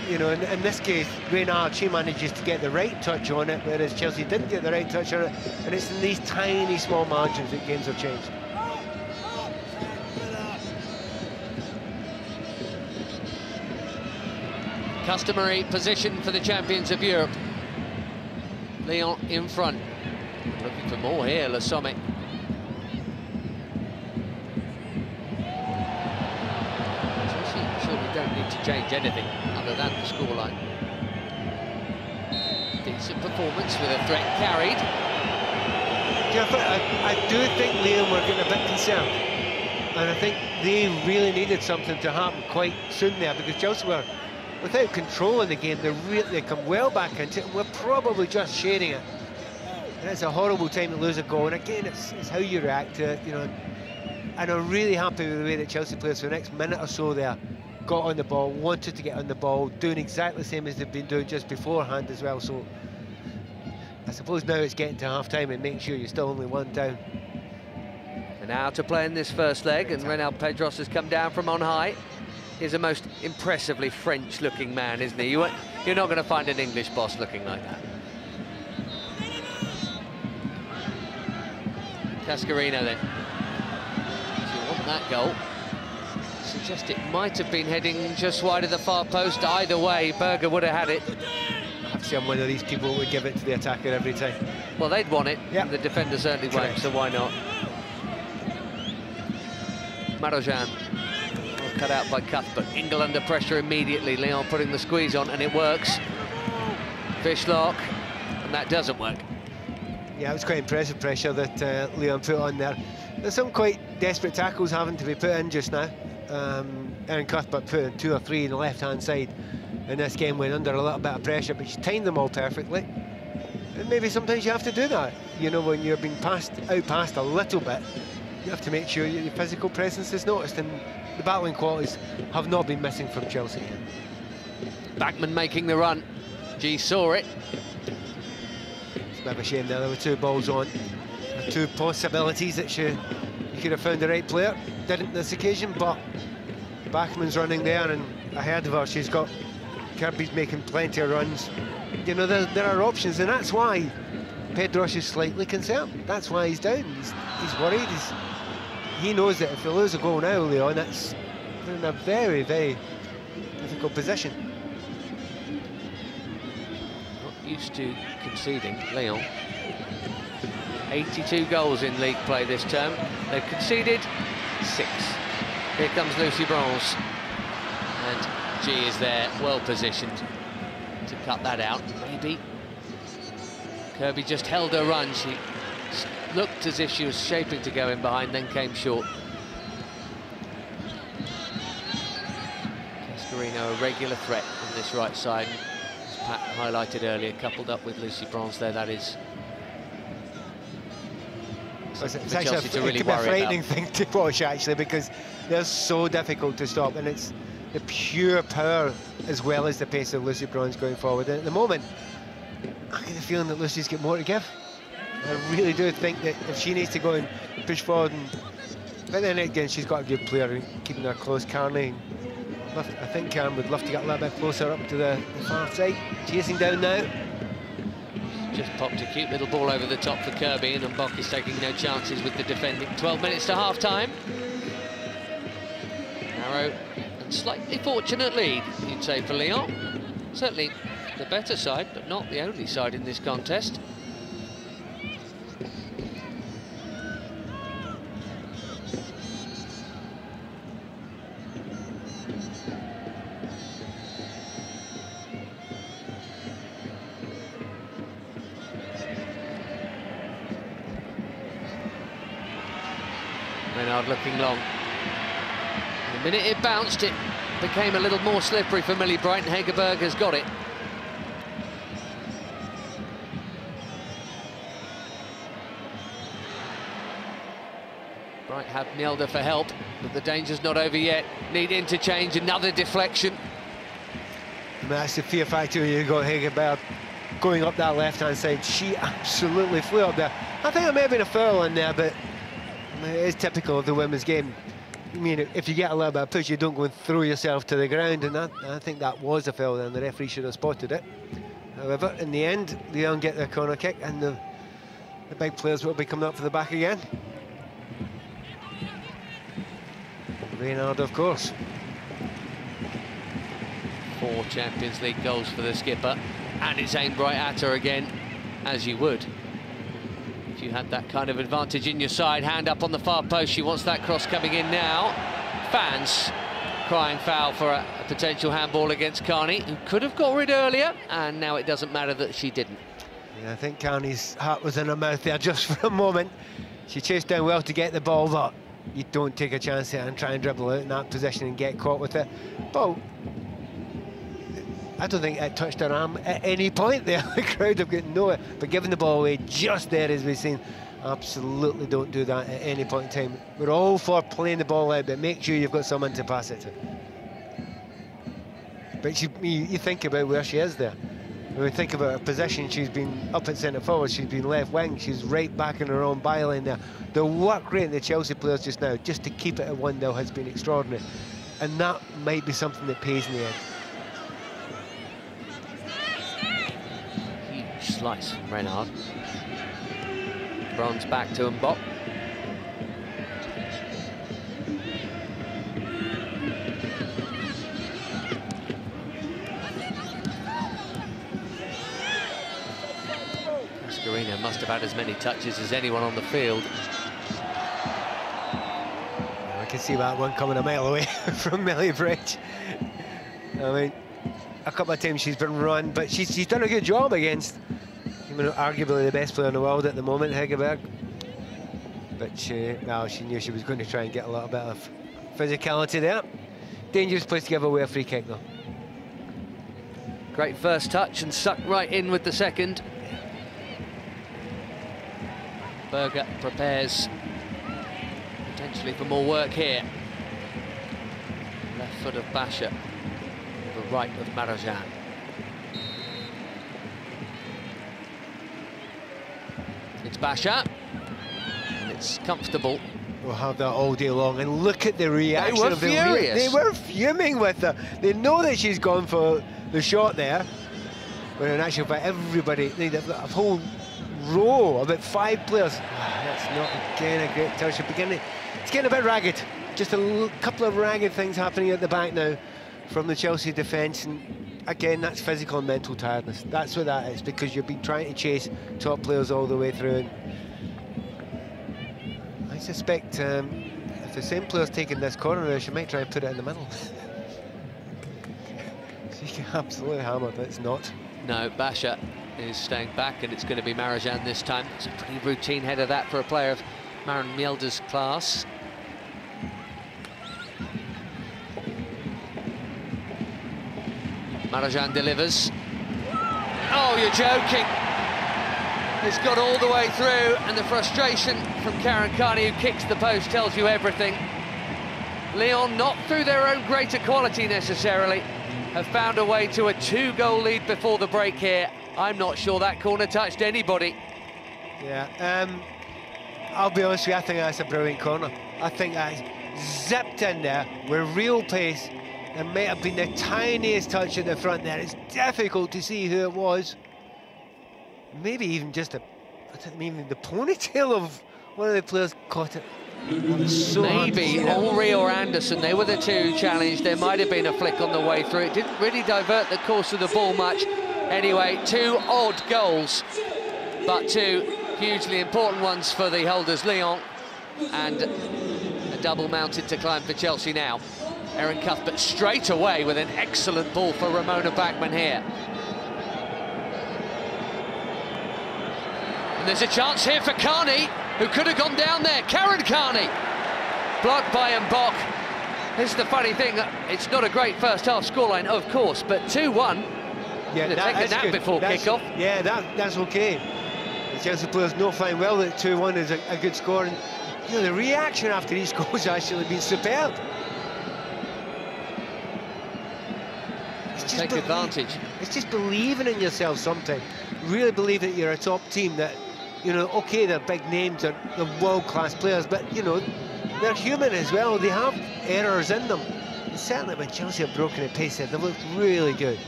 [SPEAKER 1] You know, in this case, Renard, she manages to get the right touch on it, whereas Chelsea didn't get the right touch on it, and it's in these tiny, small margins that games have changed.
[SPEAKER 2] Customary position for the champions of Europe. Lyon in front. Looking for more here, Le Sommet. Surely don't need to change anything other than the scoreline. Decent performance with a threat carried.
[SPEAKER 1] I do think Lyon were getting a bit concerned, and I think they really needed something to happen quite soon there, because Chelsea were without control in the game. They come well back into it, and we're probably just sharing it. And it's a horrible time to lose a goal, and again, it's how you react to it, you know. And I'm really happy with the way that Chelsea players for the next minute or so there got on the ball, wanted to get on the ball, doing exactly the same as they've been doing just beforehand as well. So I suppose now it's getting to half-time and making sure you're still only one down.
[SPEAKER 2] And now to play in this first leg, and Reynald Pedros has come down from on high. He's a most impressively French-looking man, isn't he? You're not going to find an English boss looking like that. Cascarino then. So you want that goal. Suggest it might have been heading just wide of the far post. Either way, Berger would have had it.
[SPEAKER 1] I'd say I'm one of these people who would give it to the attacker every time.
[SPEAKER 2] Well, they'd want it.
[SPEAKER 1] Yeah.
[SPEAKER 2] The defender certainly won't, so why not? Marojan. Cut out by Cuthbert. Ingle under pressure immediately. Lyon putting the squeeze on, and it works. Fishlock, and that doesn't work.
[SPEAKER 1] Yeah, it was quite impressive pressure that Lyon put on there. There's some quite desperate tackles having to be put in just now. Aaron Cuthbert put in 2 or 3 in the left-hand side in this game, went under a little bit of pressure, but she timed them all perfectly. And maybe sometimes you have to do that. You know, when you're being outpassed a little bit, you have to make sure your physical presence is noticed, and the battling qualities have not been missing from Chelsea.
[SPEAKER 2] Backman making the run. G saw it.
[SPEAKER 1] It's a bit of a shame there were 2 balls on. 2 possibilities that you could have found the right player. Didn't this occasion, but Backman's running there, and ahead of her she's got Kirby's making plenty of runs. You know, there are options, and that's why Pedroche is slightly concerned. That's why he's down. He's worried. He knows that if they lose a goal now, Lyon, that's in a very, very difficult position.
[SPEAKER 2] Not used to conceding, Lyon. 82 goals in league play this term. They've conceded 6. Here comes Lucy Bronze. And G is there, well positioned to cut that out. Maybe Kirby just held her run. She looked as if she was shaping to go in behind, then came short. Cascarino, a regular threat on this right side, as Pat highlighted earlier, coupled up with Lucy Bronze there, that is.
[SPEAKER 1] It's actually it could be a frightening thing to watch, actually, because they're so difficult to stop, and it's the pure power as well as the pace of Lucy Bronze going forward. And at the moment, I get the feeling that Lucy's got more to give. I really do think that if she needs to go and push forward, but then again, she's got a good player keeping her close. Carney, I think Karen would love to get a little bit closer up to the far side. Chasing down now.
[SPEAKER 2] Just popped a cute little ball over the top for Kirby, and Mbok is taking no chances with the defending. 12 minutes to half-time. Narrow and slightly fortunate lead, you'd say, for Lyon. Certainly the better side, but not the only side in this contest. Renard looking long. The minute it bounced, it became a little more slippery for Millie Bright, and Hegerberg has got it. Bright had Mjelde for help, but the danger's not over yet. Need interchange, another deflection.
[SPEAKER 1] And that's the fear factor. You got Hegerberg going up that left-hand side. She absolutely flew up there. I think there may have been a foul in there, but it is typical of the women's game. I mean, if you get a little bit of push, you don't go and throw yourself to the ground, and I think that was a foul, and the referee should have spotted it. However, in the end, Lyon get their corner kick, and the big players will be coming up for the back again. Renard, of course.
[SPEAKER 2] 4 Champions League goals for the skipper, and it's aimed right at her again, as you would. If you had that kind of advantage in your side. Hand up on the far post, she wants that cross coming in now. Fans crying foul for a potential handball against Carney, who could have got rid earlier, and now it doesn't matter that she didn't.
[SPEAKER 1] Yeah, I think Carney's heart was in her mouth there just for a moment. She chased down well to get the ball, but you don't take a chance there and try and dribble out in that position and get caught with it. But I don't think it touched her arm at any point there. The crowd have got nowhere. But giving the ball away just there, as we've seen, absolutely don't do that at any point in time. We're all for playing the ball out, but make sure you've got someone to pass it to. But you think about where she is there. When we think about her position, she's been up at centre forward, she's been left wing, she's right back in her own byline there. The work rate of the Chelsea players just now, just to keep it at 1-0, has been extraordinary. And that might be something that pays in the end.
[SPEAKER 2] Slice from Renard. Bronze back to Mbok. must have had as many touches as anyone on the field.
[SPEAKER 1] I can see that one coming a mile away from Millie Bridge. I mean, a couple of times she's been run, but she's done a good job against, you know, arguably the best player in the world at the moment, Hegerberg. But she knew she was going to try and get a little bit of physicality there. Dangerous place to give away a free kick, though.
[SPEAKER 2] Great first touch and sucked right in with the second. Berger prepares potentially for more work here. Left foot of Basha, the right of Marajan. It's Basha, and it's comfortable.
[SPEAKER 1] We'll have that all day long, and look at the reaction.
[SPEAKER 2] They were furious.
[SPEAKER 1] They were fuming with her. They know that she's gone for the shot there, but in actual fact, everybody, they've got a whole row, about 5 players. That's not, again, a great touch. It's getting a bit ragged. Just a couple of ragged things happening at the back now from the Chelsea defence, and again, that's physical and mental tiredness. That's what that is, because you've been trying to chase top players all the way through. I suspect if the same player's taking this corner there, she might try and put it in the middle. She can absolutely hammer, but it's not.
[SPEAKER 2] No, Basha is staying back, and it's going to be Marajan this time. It's a pretty routine header, that, for a player of Maren Mjelde's class. Marajan delivers. Oh, you're joking. It's got all the way through, and the frustration from Karen Carney, who kicks the post, tells you everything. Lyon, not through their own greater quality necessarily, have found a way to a 2-goal lead before the break here. I'm not sure that corner touched anybody.
[SPEAKER 1] Yeah, I'll be honest with you, I think that's a brilliant corner. I think that's zipped in there with real pace. There may have been the tiniest touch at the front there. It's difficult to see who it was. Maybe even just the ponytail of one of the players caught it. So
[SPEAKER 2] maybe Henry or Anderson, they were the two challenged. There might have been a flick on the way through. It didn't really divert the course of the ball much. Anyway, 2 odd goals, but 2 hugely important ones for the holders, Lyon, and a double mounted to climb for Chelsea now. Erin Cuthbert straight away with an excellent ball for Ramona Bachmann here. And there's a chance here for Carney, who could have gone down there. Karen Carney, blocked by Mbok. Here's the funny thing, it's not a great first half scoreline, of course, but 2-1.
[SPEAKER 1] Yeah,
[SPEAKER 2] take a nap before kick-off.
[SPEAKER 1] Yeah, that's okay. The Chelsea players know fine well that 2-1 is a good score, and you know, the reaction after each goal has actually been superb.
[SPEAKER 2] Take advantage.
[SPEAKER 1] It's just believing in yourself sometimes. Really believe that you're a top team, that, you know, okay, they're big names, they're world-class players, but, you know, they're human as well. They have errors in them. And certainly when Chelsea have broken at pace, they've looked really good.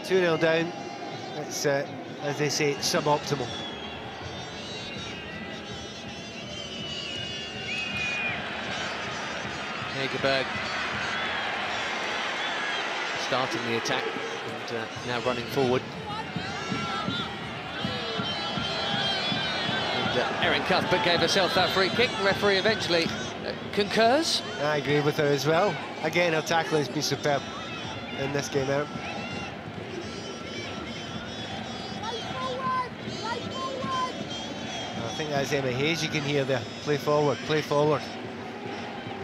[SPEAKER 1] 2-0 down. It's, as they say, suboptimal.
[SPEAKER 2] Hegerberg starting the attack and now running forward. And Erin Cuthbert gave herself that free kick. The referee eventually concurs.
[SPEAKER 1] I agree with her as well. Again, her tackling has been superb in this game out. I think that's Emma Hayes you can hear there. Play forward, play forward.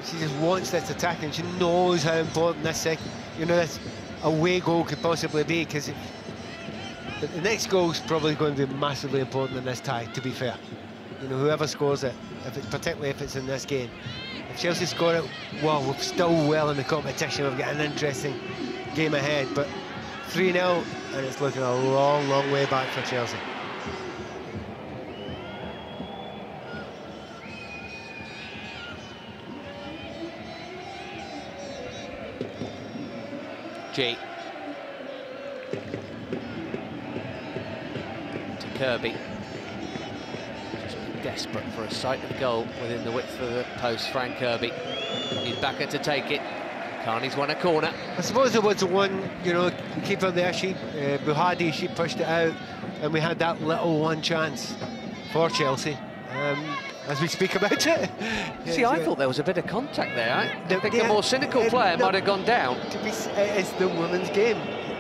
[SPEAKER 1] She just wants this attack, and she knows how important this this away goal could possibly be, because the next goal is probably going to be massively important in this tie, to be fair. You know, whoever scores it, particularly if it's in this game. If Chelsea score it, well, we're still well in the competition. We've got an interesting game ahead, but 3-0, and it's looking a long, long way back for Chelsea.
[SPEAKER 2] G to Kirby, just desperate for a sight of goal within the width of the post. Frank Kirby, need Bakker to take it. Carney's won a corner.
[SPEAKER 1] I suppose there was the one, you know, keeper there, Buhadi, she pushed it out, and we had that little one chance for Chelsea. As we speak about it.
[SPEAKER 2] See, I thought there was a bit of contact there. I think a more cynical player might have gone down.
[SPEAKER 1] It's the women's game.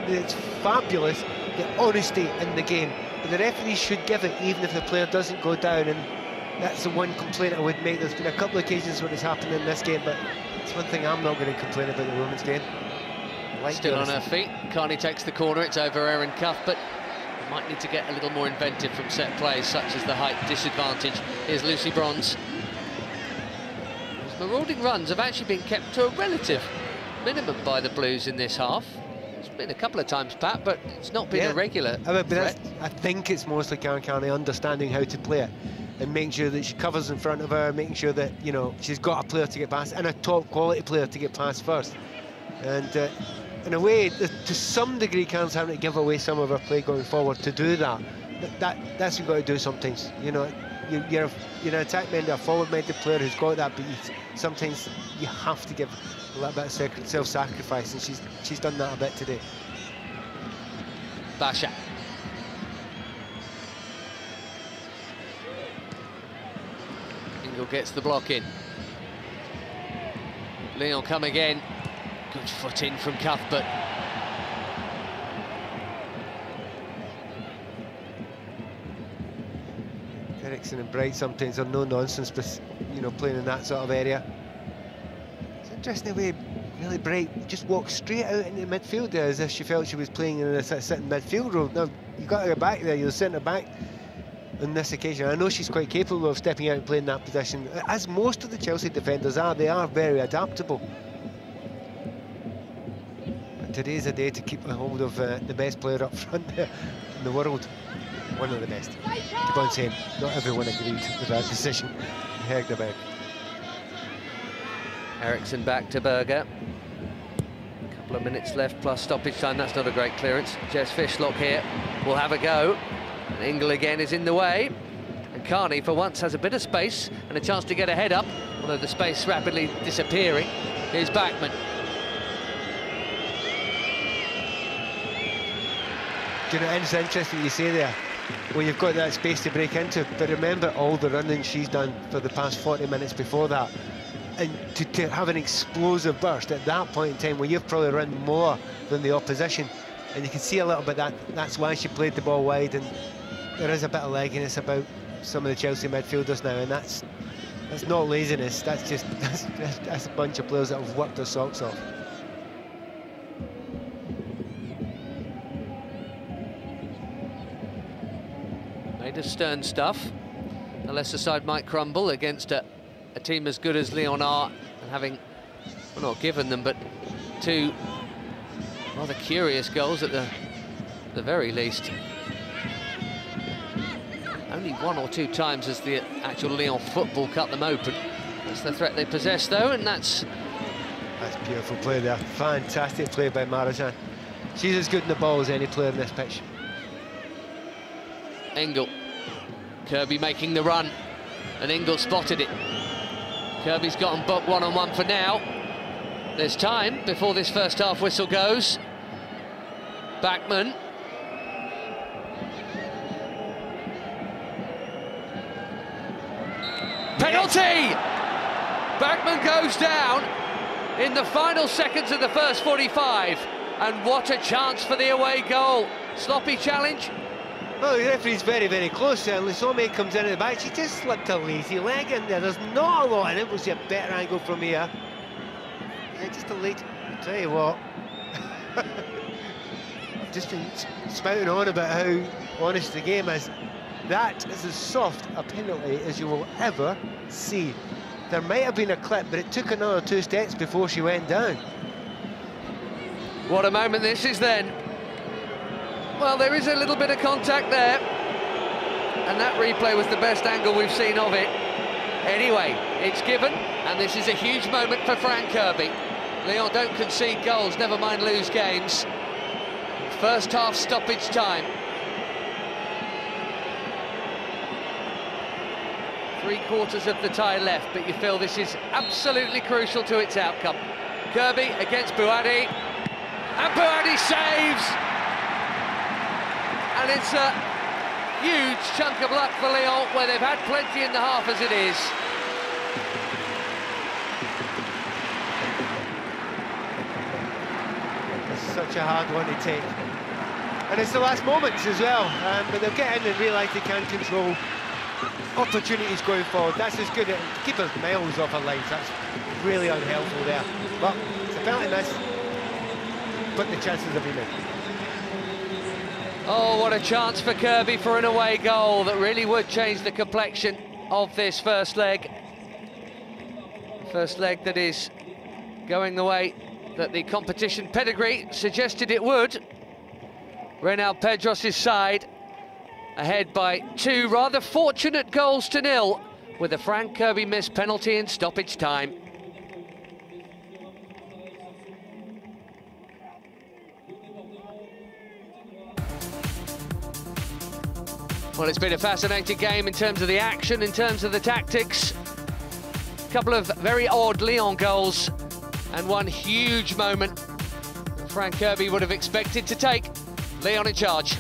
[SPEAKER 1] It's fabulous, the honesty in the game. But the referee should give it, even if the player doesn't go down. And that's the one complaint I would make. There's been a couple of occasions when it's happened in this game, but it's one thing I'm not going to complain about the women's game.
[SPEAKER 2] Still on her feet. Carney takes the corner. It's over Erin Cuff, but might need to get a little more inventive from set plays, such as the height disadvantage. Here's Lucy Bronze. Those marauding runs have actually been kept to a relative minimum by the Blues in this half. It's been a couple of times, Pat, but it's not been a regular threat.
[SPEAKER 1] I think it's mostly Karen Carney understanding how to play it and making sure that she covers in front of her, making sure that, you know, she's got a player to get past and a top quality player to get past first. And in a way, to some degree, Karen's having to give away some of her play going forward to do that. That's what you've got to do sometimes. You know, you're an attack-minded, a forward-minded player who's got that, but sometimes you have to give a little bit of self-sacrifice, and she's done that a bit today.
[SPEAKER 2] Basha. Ingle gets the block in. Lyon come again. Good foot in from Cuthbert.
[SPEAKER 1] Ericsson and Bright sometimes are no nonsense, but you know, playing in that sort of area. It's interesting the way really Bright just walked straight out into the midfield there, as if she felt she was playing in a sitting midfield role. Now you got her back there, you're centre back on this occasion. I know she's quite capable of stepping out and playing that position, as most of the Chelsea defenders are. They are very adaptable. Today's a day to keep a hold of the best player up front in the world. One of the best. Keep on saying, not everyone agreed with that decision. Hegdeberg.
[SPEAKER 2] Ericsson back to Berger. A couple of minutes left plus stoppage time. That's not a great clearance. Jess Fishlock here will have a go. And Ingle again is in the way. And Carney for once has a bit of space and a chance to get a head up, although the space rapidly disappearing. Here's Bachmann.
[SPEAKER 1] You know, it's interesting you say there, when you've got that space to break into, but remember all the running she's done for the past 40 minutes before that, and to have an explosive burst at that point in time when you've probably run more than the opposition, and you can see a little bit that's why she played the ball wide, and there is a bit of legginess about some of the Chelsea midfielders now, and that's not laziness, that's just that's a bunch of players that have worked their socks off.
[SPEAKER 2] Made of stern stuff. The Leicester side might crumble against a team as good as Lyon are, and having, well, not given them, but two rather curious goals at the very least. Only one or two times has the actual Lyon football cut them open. That's the threat they possess, though, and that's
[SPEAKER 1] beautiful play there. Fantastic play by Marozsan. She's as good in the ball as any player in this pitch.
[SPEAKER 2] Ingle. Kirby making the run, and Ingle spotted it. Kirby's got them booked one-on-one for now. There's time before this first half whistle goes. Bachmann. Penalty! Bachmann goes down in the final seconds of the first 45. And what a chance for the away goal. Sloppy challenge.
[SPEAKER 1] Well, the referee's very, very close there. Lisome comes in at the back. She just slipped a lazy leg in there. There's not a lot in it. We'll see a better angle from here. Yeah, just a late... I'll tell you what. I've just been spouting on about how honest the game is. That is as soft a penalty as you will ever see. There might have been a clip, but it took another 2 steps before she went down.
[SPEAKER 2] What a moment this is then. Well, there is a little bit of contact there, and that replay was the best angle we've seen of it. Anyway, it's given, and this is a huge moment for Fran Kirby. Lyon don't concede goals, never mind lose games. First half stoppage time. 3/4 of the tie left, but you feel this is absolutely crucial to its outcome. Kirby against Bouhaddi, and Bouhaddi saves! And it's a huge chunk of luck for Lyon, where they've had plenty in the half as it is.
[SPEAKER 1] It's such a hard one to take. And it's the last moments as well, but they'll get in and realise they can control opportunities going forward. That's as good. Keeper's miles off her lines. That's really unhelpful there. But it's a penalty miss, but the chances have been in.
[SPEAKER 2] Oh, what a chance for Kirby for an away goal that really would change the complexion of this first leg. First leg that is going the way that the competition pedigree suggested it would. Reynald Pedros' side ahead by 2 rather fortunate goals to 0 with a Frank Kirby missed penalty in stoppage time. Well, it's been a fascinating game in terms of the action, in terms of the tactics. A couple of very odd Lyon goals and one huge moment that Frank Kirby would have expected to take. Lyon in charge.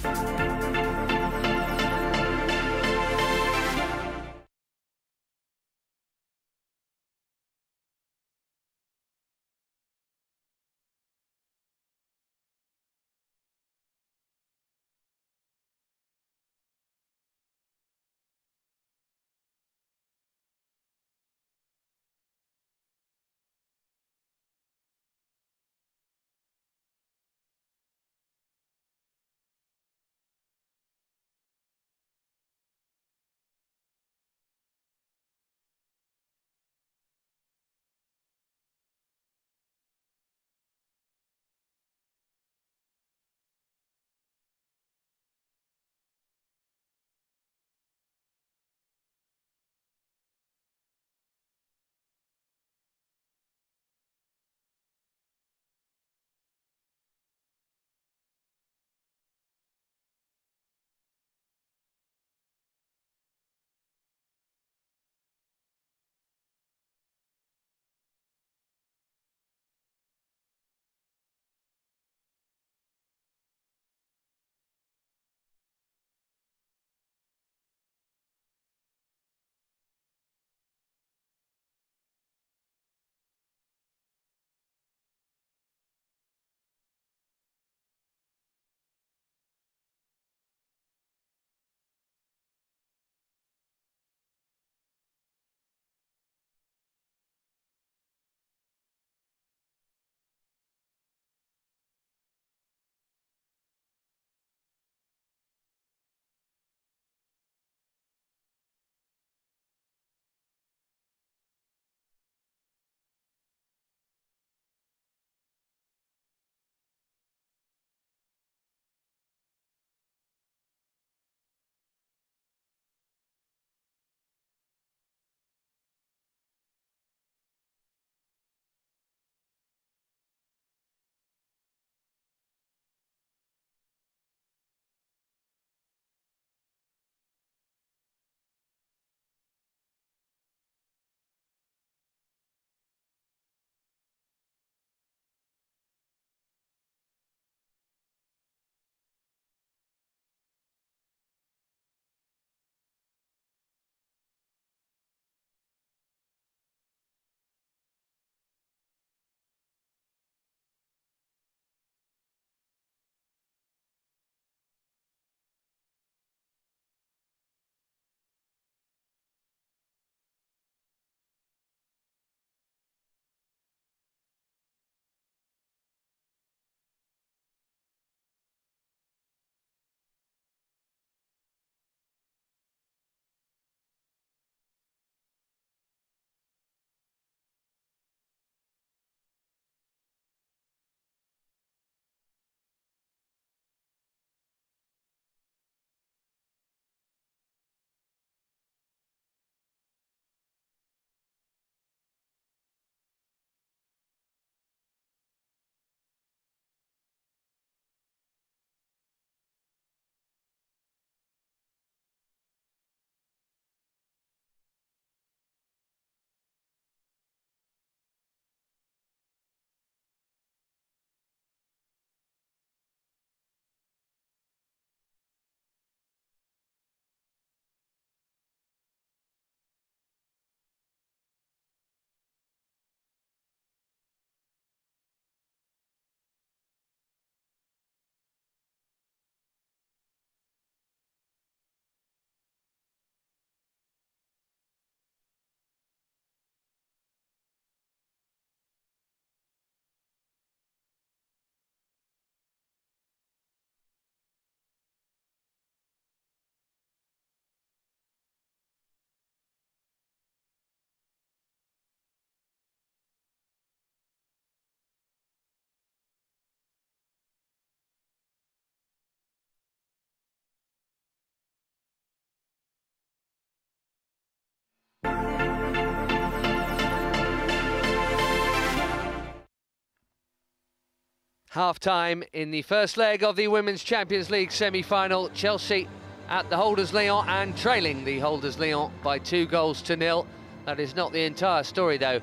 [SPEAKER 2] Half-time in the first leg of the Women's Champions League semi-final. Chelsea at the Holders Lyon and trailing the Holders Lyon by 2-0. That is not the entire story, though,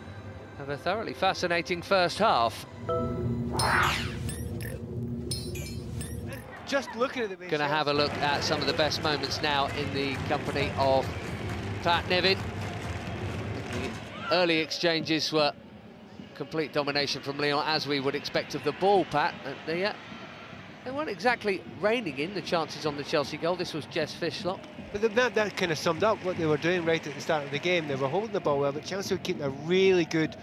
[SPEAKER 2] of a thoroughly fascinating first half.
[SPEAKER 1] Just looking at the
[SPEAKER 2] Going to have a look at some of the best moments now in the company of Pat Nevin. The early exchanges were complete domination from Lyon, as we would expect of the ball, Pat. They weren't exactly reining in the chances on the Chelsea goal. This was Jess Fishlock.
[SPEAKER 1] But that kind of summed up what they were doing right at the start of the game. They were holding the ball well, but Chelsea were keeping a really good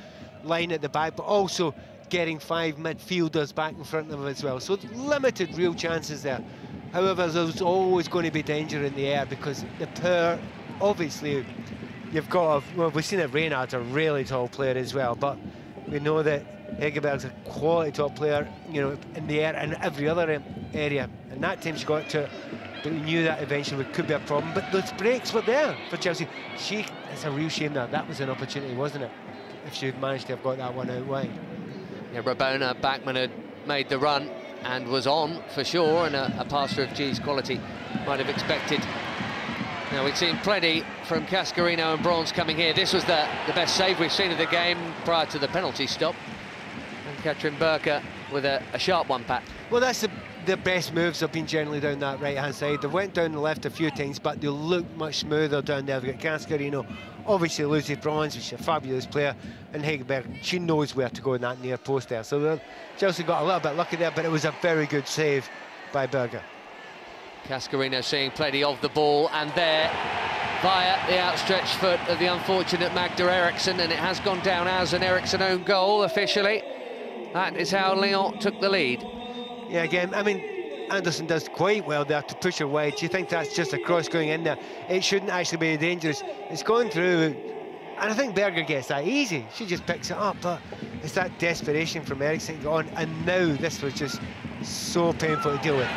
[SPEAKER 1] line at the back, but also getting 5 midfielders back in front of them as well. So limited real chances there. However, there's always going to be danger in the air because the power, obviously, you've got, well, we've seen that Reynard's a really tall player as well, but we know that Hegerberg's a quality top player, you know, in the air and every other area. And that time she got to it, but we knew that eventually could be a problem. But those breaks were there for Chelsea. It's a real shame that was an opportunity, wasn't it? If she had managed to have got that one out wide.
[SPEAKER 2] Yeah, Rabona Bachmann had made the run and was on for sure, and a passer of G's quality might have expected. Now, we've seen plenty from Cascarino and Bronze coming here. This was the best save we've seen of the game prior to the penalty stop. And Katrin Burke with a sharp one, Pat.
[SPEAKER 1] Well, that's the best moves have been generally down that right-hand side. They went down the left a few times, but they look much smoother down there. They've got Cascarino, obviously Lucy Bronze, which is a fabulous player, and Hegerberg, she knows where to go in that near post there. So Chelsea got a little bit lucky there, but it was a very good save by Berger.
[SPEAKER 2] Cascarino seeing plenty of the ball, and there, via the outstretched foot of the unfortunate Magda Eriksson, and it has gone down as an Eriksson own goal officially. That is how Lyon took the lead.
[SPEAKER 1] Yeah, again, I mean, Anderson does quite well there to push her wide. You think that's just a cross going in there. It shouldn't actually be dangerous. It's going through, and I think Berger gets that easy. She just picks it up, but it's that desperation from Eriksson to go on, and now this was just so painful to deal with.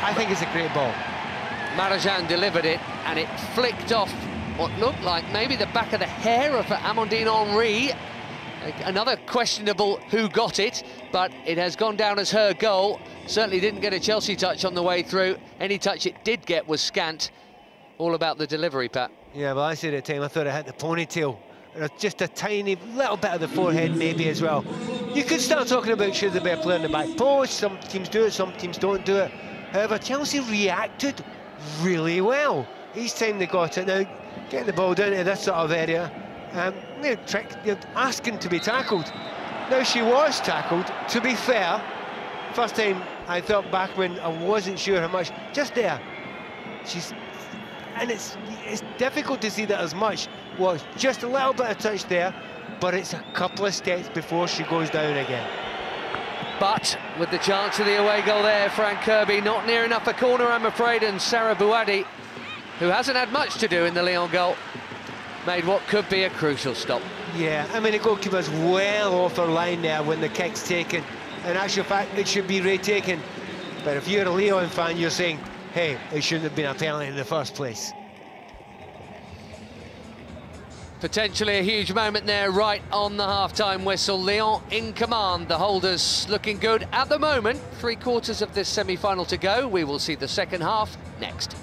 [SPEAKER 1] I think it's a great ball.
[SPEAKER 2] Marajan delivered it, and it flicked off what looked like maybe the back of the hair of Amandine Henry. Another questionable who got it, but it has gone down as her goal. Certainly didn't get a Chelsea touch on the way through. Any touch it did get was scant. All about the delivery, Pat.
[SPEAKER 1] Yeah, well, I said at the time, I thought it hit the ponytail. Just a tiny little bit of the forehead maybe as well. You could start talking about should there be a player in the back post. Some teams do it, some teams don't do it. However, Chelsea reacted really well each time they got it. Now, getting the ball down to this sort of area, you're asking to be tackled. Now, she was tackled, to be fair. First time I thought Bachmann, I wasn't sure how much, just there. And it's difficult to see that as much. Was just a little bit of touch there, but it's a couple of steps before she goes down again.
[SPEAKER 2] But with the chance of the away goal there, Frank Kirby not near enough a corner, I'm afraid, and Sarah Bouadi, who hasn't had much to do in the Lyon goal, made what could be a crucial stop.
[SPEAKER 1] Yeah, I mean, the goalkeeper's well off her line there when the kick's taken. In actual fact, it should be retaken. But if you're a Lyon fan, you're saying, hey, it shouldn't have been a penalty in the first place.
[SPEAKER 2] Potentially a huge moment there right on the half-time whistle. Lyon in command, the Holders looking good at the moment. 3/4 of this semi-final to go. We will see the second half next.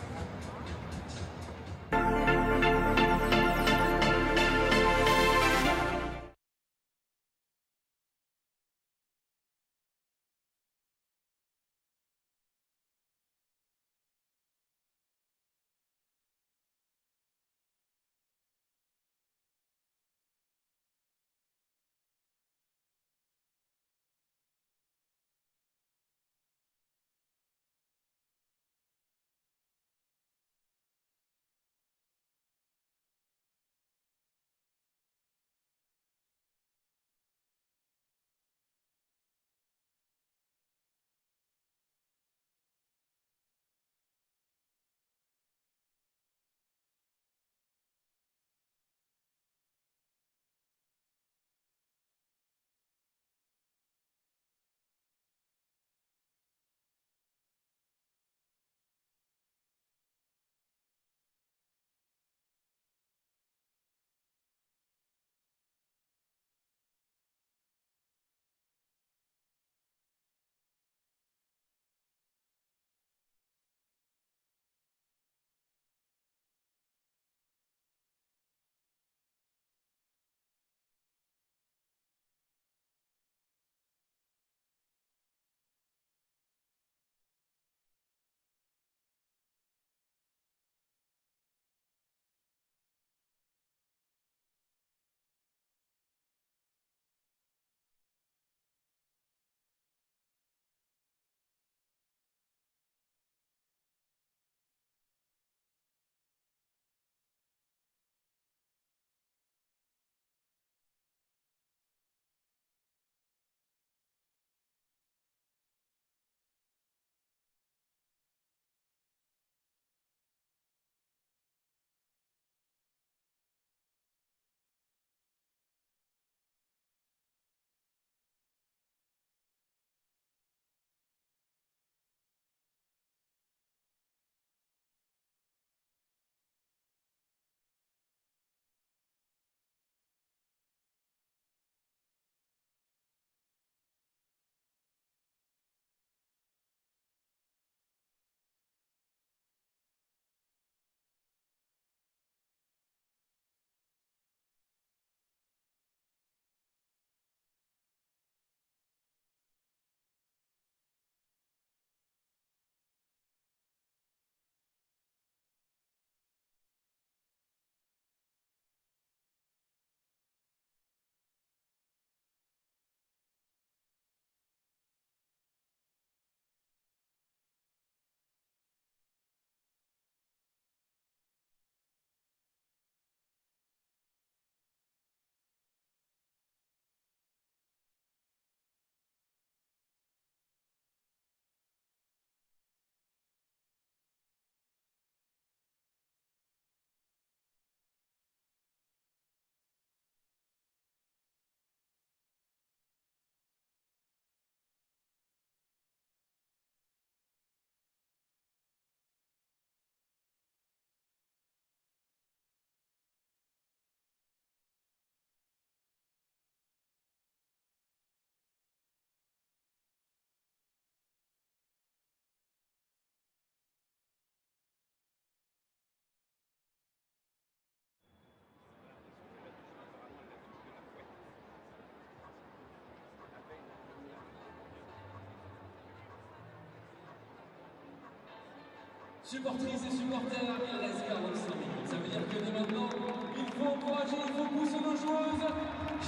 [SPEAKER 3] Supportrices et supporters, il reste 45 minutes. Ça veut dire que dès maintenant, il faut encourager, il faut pousser nos joueuses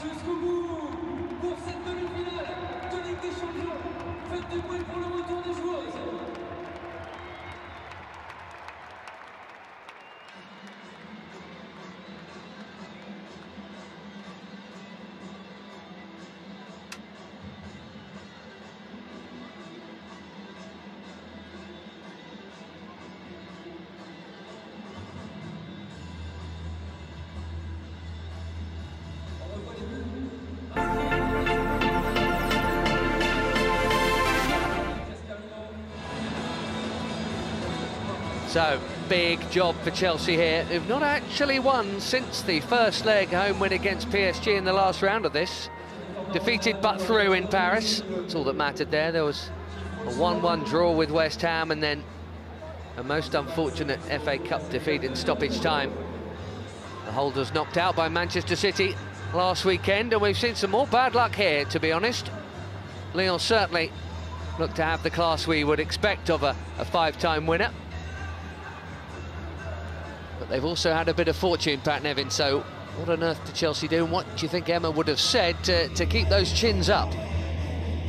[SPEAKER 3] jusqu'au bout pour cette demi-finale de Ligue des Champions. Faites du bruit pour le retour des joueuses.
[SPEAKER 2] So, big job for Chelsea here, who've not actually won since the first leg home win against PSG in the last round of this. Defeated but through in Paris, that's all that mattered there. There was a 1-1 draw with West Ham and then a most unfortunate FA Cup defeat in stoppage time. The holders knocked out by Manchester City last weekend, and we've seen some more bad luck here, to be honest. Lyon certainly look to have the class we would expect of a five-time winner. But they've also had a bit of fortune, Pat Nevin, so what on earth did Chelsea do, and what do you think Emma would have said to keep those chins up?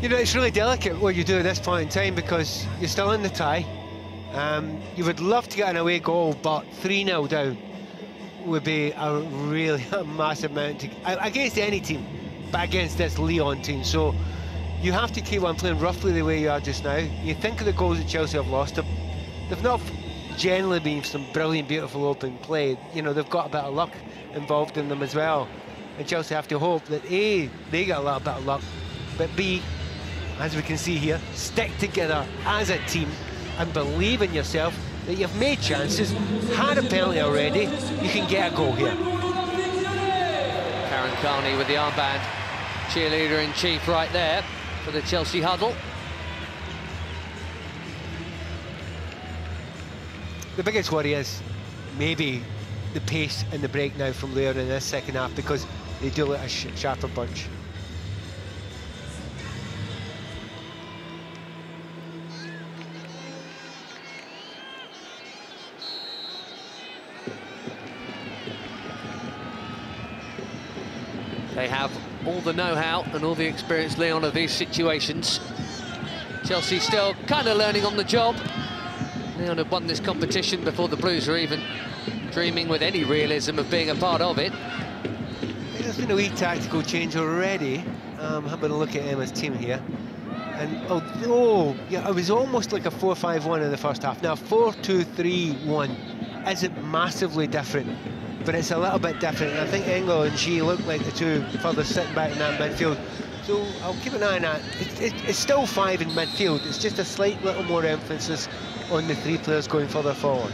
[SPEAKER 1] You know, it's really delicate what you do at this point in time because you're still in the tie. You would love to get an away goal, but 3-0 down would be a really massive amount against any team, but against this Lyon team. So you have to keep on playing roughly the way you are just now. You think of the goals that Chelsea have lost. They've not generally been some brilliant, beautiful open play. You know, they've got a bit of luck involved in them as well. And Chelsea have to hope that A, they get a little bit of luck, but B, as we can see here, stick together as a team and believe in yourself that you've made chances, had a penalty already, you can get a goal here.
[SPEAKER 2] Karen Carney with the armband, cheerleader-in-chief right there for the Chelsea huddle.
[SPEAKER 1] The biggest worry is maybe the pace and the break now from Lyon in this second half, because they do look a sharper bunch.
[SPEAKER 2] They have all the know-how and all the experience, Lyon, of these situations. Chelsea still kind of learning on the job. Lyon have won this competition before the Blues are even dreaming with any realism of being a part of it.
[SPEAKER 1] There's been a wee tactical change already. Having a look at Emma's team here. And, yeah, it was almost like a 4-5-1 in the first half. Now, 4-2-3-1 isn't massively different, but it's a little bit different. And I think Engel and G look like the two further sitting back in that midfield. So I'll keep an eye on that. It's still 5 in midfield. It's just a slight little more emphasis on the 3 players going further forward.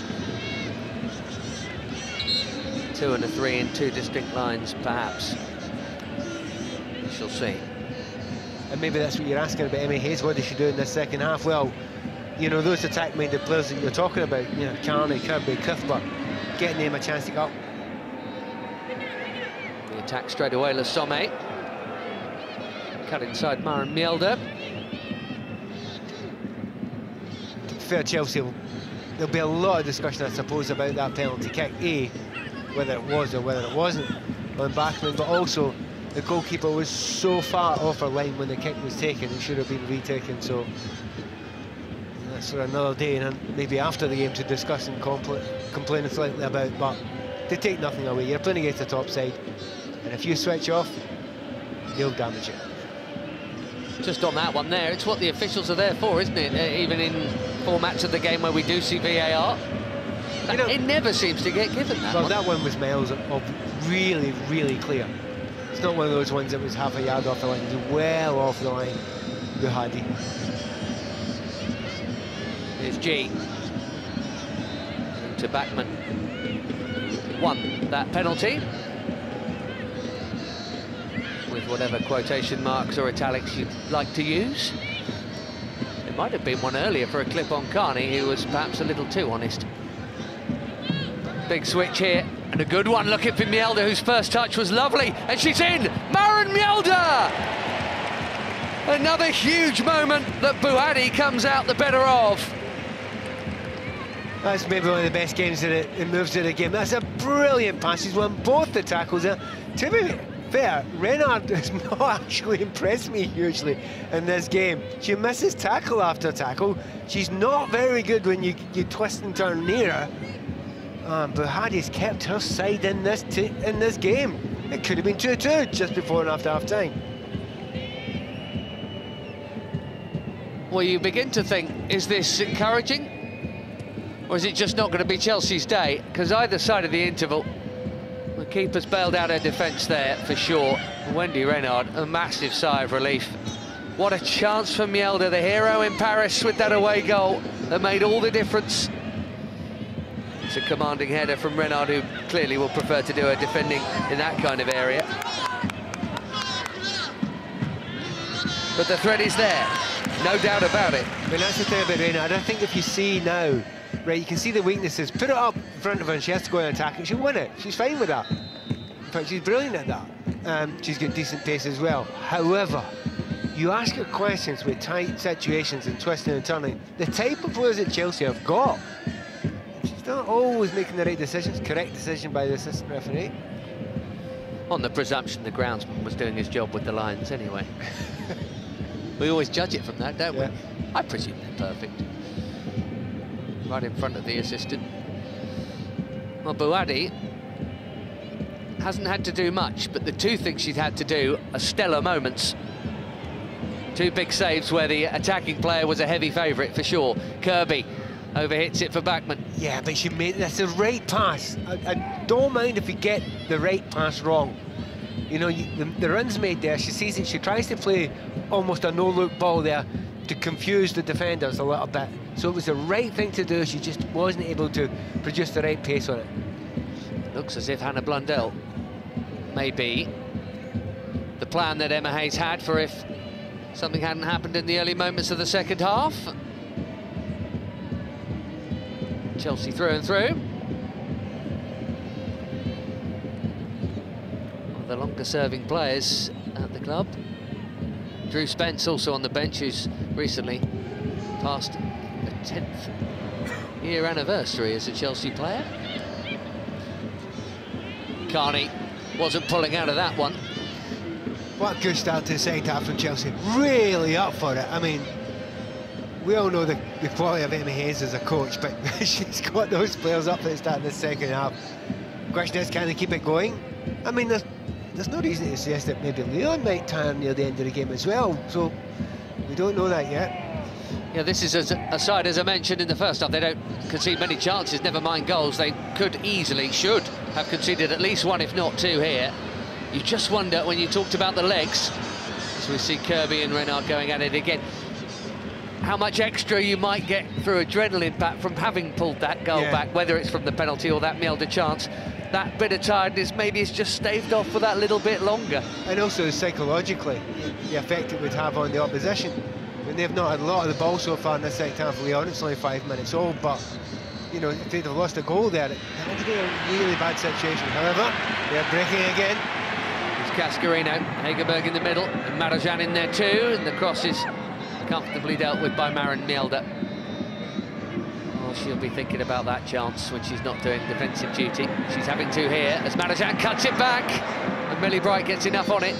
[SPEAKER 2] 2 and a 3 in 2 distinct lines, perhaps. We shall see.
[SPEAKER 1] And maybe that's what you're asking about Emma Hayes. What does she do in the second half? Well, you know, those attack-minded players that you're talking about, you know, Carney, Kirby, Cuthbert, getting them a chance to go up.
[SPEAKER 2] The attack straight away, Le Sommet. Cut inside Maren Mjelde.
[SPEAKER 1] Fair Chelsea, there'll be a lot of discussion, I suppose, about that penalty kick. A, whether it was or whether it wasn't on Bachmann, but also the goalkeeper was so far off her line when the kick was taken, it should have been retaken. So that's for another day, and maybe after the game to discuss and complain slightly about. But to take nothing away, you're playing against the top side, and if you switch off, they'll damage it.
[SPEAKER 2] Just on that one there, it's what the officials are there for, isn't it? Even in formats of the game where we do see VAR, you know, it never seems to get given, that one.
[SPEAKER 1] That one was miles of really, really clear. It's not one of those ones that was half a yard off the line. It was well off the line, Buhadi.
[SPEAKER 2] Here's G. To Bachmann. Won that penalty. With whatever quotation marks or italics you'd like to use. There might have been one earlier for a clip on Carney, who was perhaps a little too honest. Big switch here, and a good one looking for Mjelde, whose first touch was lovely, and she's in! Maren Mjelde! Another huge moment that Buhadi comes out the better of.
[SPEAKER 1] That's maybe one of the best games that it moves of the game. That's a brilliant pass. He's won both the tackles there. To be fair, Renard has not actually impressed me hugely in this game. She misses tackle after tackle. She's not very good when you twist and turn near her. But Hattie's kept her side in this game. It could have been 2-2 just before and after half-time.
[SPEAKER 2] Well, you begin to think, is this encouraging? Or is it just not going to be Chelsea's day? Because either side of the interval, the keeper's bailed out her defence there for sure. Wendy Renard, a massive sigh of relief. What a chance for Mjelde, the hero in Paris, with that away goal that made all the difference. It's a commanding header from Renard, who clearly will prefer to do her defending in that kind of area. But the threat is there, no doubt about it.
[SPEAKER 1] I mean, that's the thing about Renard. I think if you see now, right, you can see the weaknesses. Put it up in front of her and she has to go and attack it. She'll win it. She's fine with that. In fact, she's brilliant at that. She's got decent pace as well. However, you ask her questions with tight situations and twisting and turning. The type of players that Chelsea have got, she's not always making the right decisions. Correct decision by the assistant referee.
[SPEAKER 2] On the presumption the groundsman was doing his job with the lines anyway. We always judge it from that, don't we? I presume they're perfect. Right in front of the assistant. Well, Bouhaddi hasn't had to do much, but the two things she's had to do are stellar moments. Two big saves where the attacking player was a heavy favourite for sure. Kirby overhits it for Bachmann.
[SPEAKER 1] Yeah, but she made that's the right pass. I don't mind if you get the right pass wrong. You know, the run's made there. She sees it. She tries to play almost a no-look ball there to confuse the defenders a little bit. So it was the right thing to do. She just wasn't able to produce the right pace on it.
[SPEAKER 2] Looks as if Hannah Blundell may be the plan that Emma Hayes had for if something hadn't happened in the early moments of the second half. Chelsea through and through. One of the longer-serving players at the club. Drew Spence also on the bench, who's recently passed a 10th year anniversary as a Chelsea player. Carney wasn't pulling out of that one.
[SPEAKER 1] What a good start to the second half from Chelsea. Really up for it. I mean, we all know the quality of Emma Hayes as a coach, but she's got those players up at the start of the second half. The question is, can they keep it going? I mean, there's no reason to suggest that maybe Lyon might turn near the end of the game as well, so we don't know that yet.
[SPEAKER 2] Yeah, this is a side, as I mentioned in the first half, they don't concede many chances, never mind goals. They could easily, should have conceded at least one, if not two here. You just wonder, when you talked about the legs, as we see Kirby and Renard going at it again, how much extra you might get through adrenaline back from having pulled that goal back, whether it's from the penalty or that Mjelde chance. That bit of tiredness maybe is just staved off for that little bit longer. And also psychologically, the effect it would have on the opposition. I mean, they've not had a lot of the ball so far in the second half of Lyon. It's only 5 minutes old, but you know, if they'd have lost a goal there, it would be a really bad situation. However, they're breaking again. It's Cascarino, Hegerberg in the middle, and Marajan in there too, and the cross is comfortably dealt with by Maren Mjelde. Well, she'll be thinking about that chance when she's not doing defensive duty. She's having to here as Marajan cuts it back, and Millie Bright gets enough on it.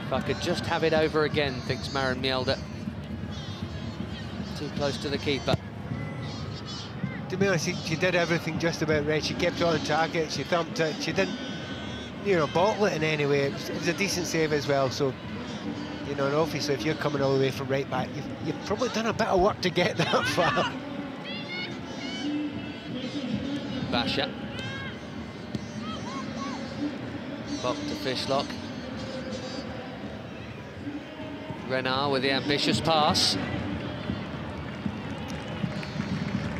[SPEAKER 2] If I could just have it over again, thinks Maren Mjelde. Too close to the keeper.
[SPEAKER 1] To be honest, she did everything just about right. She kept on target, she thumped it, she didn't, you know, bottle it in any way. It was a decent save as well, so, you know, and obviously if you're coming all the way from right back, you've probably done a bit of work to get that far.
[SPEAKER 2] Basha. Bob to Fishlock. Renard with the ambitious pass.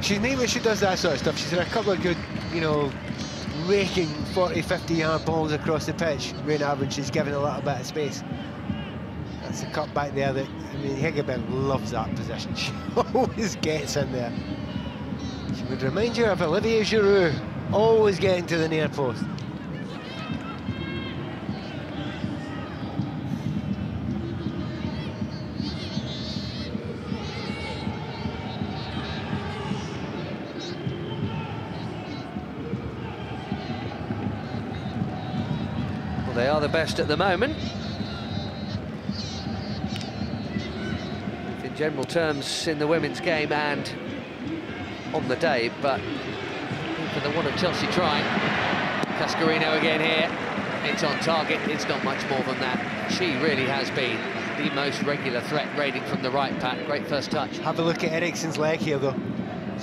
[SPEAKER 1] She's neat when she does that sort of stuff. She's had a couple of good, you know, raking 40, 50-yard balls across the pitch, Renard, when she's given a little bit of space. That's a cut back there that, I mean, Hegerberg loves that position. She always gets in there. She would remind you of Olivier Giroud, always getting to the near post.
[SPEAKER 2] They are the best at the moment. In general terms in the women's game and on the day, but for the one of Chelsea trying. Cascarino again here. It's on target. It's not much more than that. She really has been the most regular threat raiding from the right pack. Great first touch.
[SPEAKER 1] Have a look at Eriksen's leg here, though.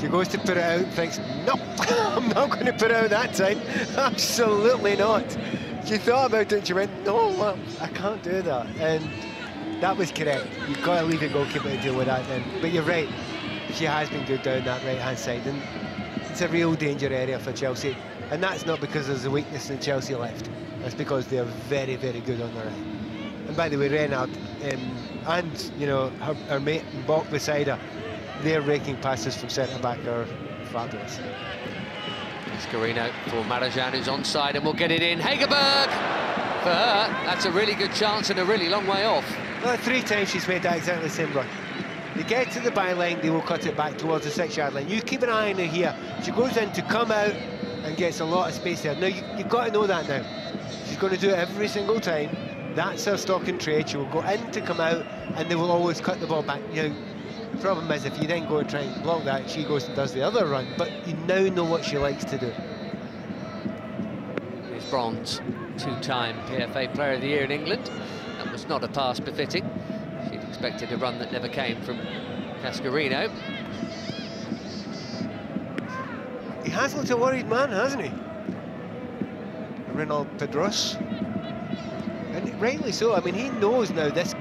[SPEAKER 1] She goes to put it out, thinks, no, I'm not going to put it out that time. Absolutely not. She thought about it and she went, no, well, I can't do that. And that was correct. You've got to leave your goalkeeper to deal with that then. But you're right, she has been good down that right-hand side. And it's a real danger area for Chelsea. And that's not because there's a weakness in Chelsea left. That's because they're very, very good on the right. And by the way, Renard and, you know, her mate Bok beside her, their raking passes from centre-back are fabulous.
[SPEAKER 2] Cascarino for Marajan, who's onside and will get it in. Hagerberg! For her, that's a really good chance and a really long way off.
[SPEAKER 1] Well, 3 times she's made that exactly the same run. They get to the byline, they will cut it back towards the 6-yard line. You keep an eye on her here. She goes in to come out and gets a lot of space there. Now, you've got to know that now. She's going to do it every single time. That's her stock and trade. She will go in to come out, and they will always cut the ball back. You know, the problem is if you then go and try and block that, she goes and does the other run. But you now know what she likes to do.
[SPEAKER 2] Here's Bronze, 2-time PFA Player of the Year in England. That was not a pass befitting. She'd expected a run that never came from Cascarino.
[SPEAKER 1] He has looked a worried man, hasn't he? Renald Pedros. And rightly so. I mean, he knows now this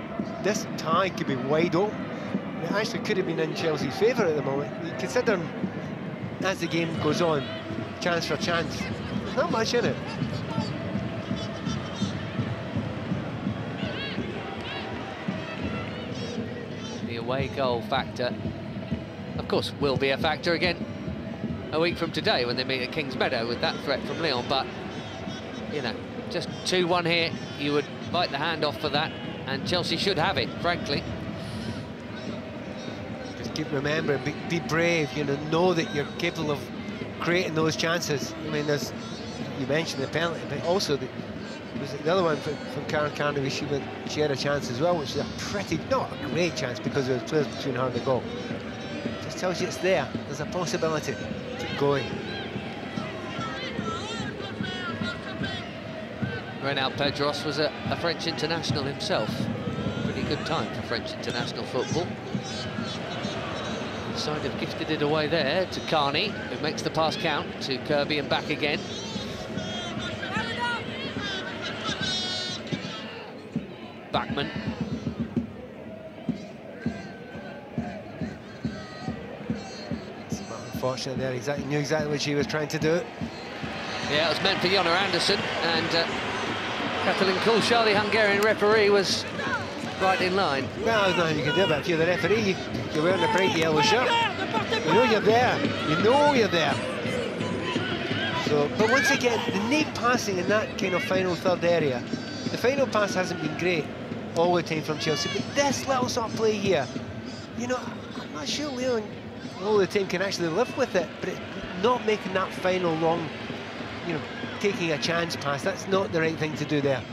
[SPEAKER 1] tie could be wide open. It actually could have been in Chelsea's favour at the moment. You consider, as the game goes on, chance for chance. There's not much in it.
[SPEAKER 2] The away goal factor, of course, will be a factor again a week from today when they meet at Kings Meadow with that threat from Lyon. But, you know, just 2-1 here, you would bite the hand off for that, and Chelsea should have it, frankly.
[SPEAKER 1] Just keep remembering, be brave, you know that you're capable of creating those chances. I mean, there's, you mentioned the penalty, but also the other one from Karen Carnaby, she had a chance as well, which is a pretty, not a great chance because there was players between her and the goal. Just tells you it's there, there's a possibility. Keep going.
[SPEAKER 2] Renald Pedros was a French international himself. Pretty good time for French international football. Side have gifted it away there to Carney, who makes the pass count to Kirby and back again. Backman.
[SPEAKER 1] Unfortunate there, he knew exactly what she was trying to do.
[SPEAKER 2] Yeah, it was meant for Jonna Andersson, and Katalin Kulshar, the Hungarian referee, was right in line.
[SPEAKER 1] Well, there's nothing you can do about it. If you're the referee, you're wearing a bright yellow shirt. You know you're there. You know you're there. So, but once again, the neat passing in that kind of final third area, the final pass hasn't been great all the time from Chelsea, but this little sort of play here, you know, I'm not sure Lyon all the time can actually live with it, but it's not making that final long, you know, taking a chance pass. That's not the right thing to do there.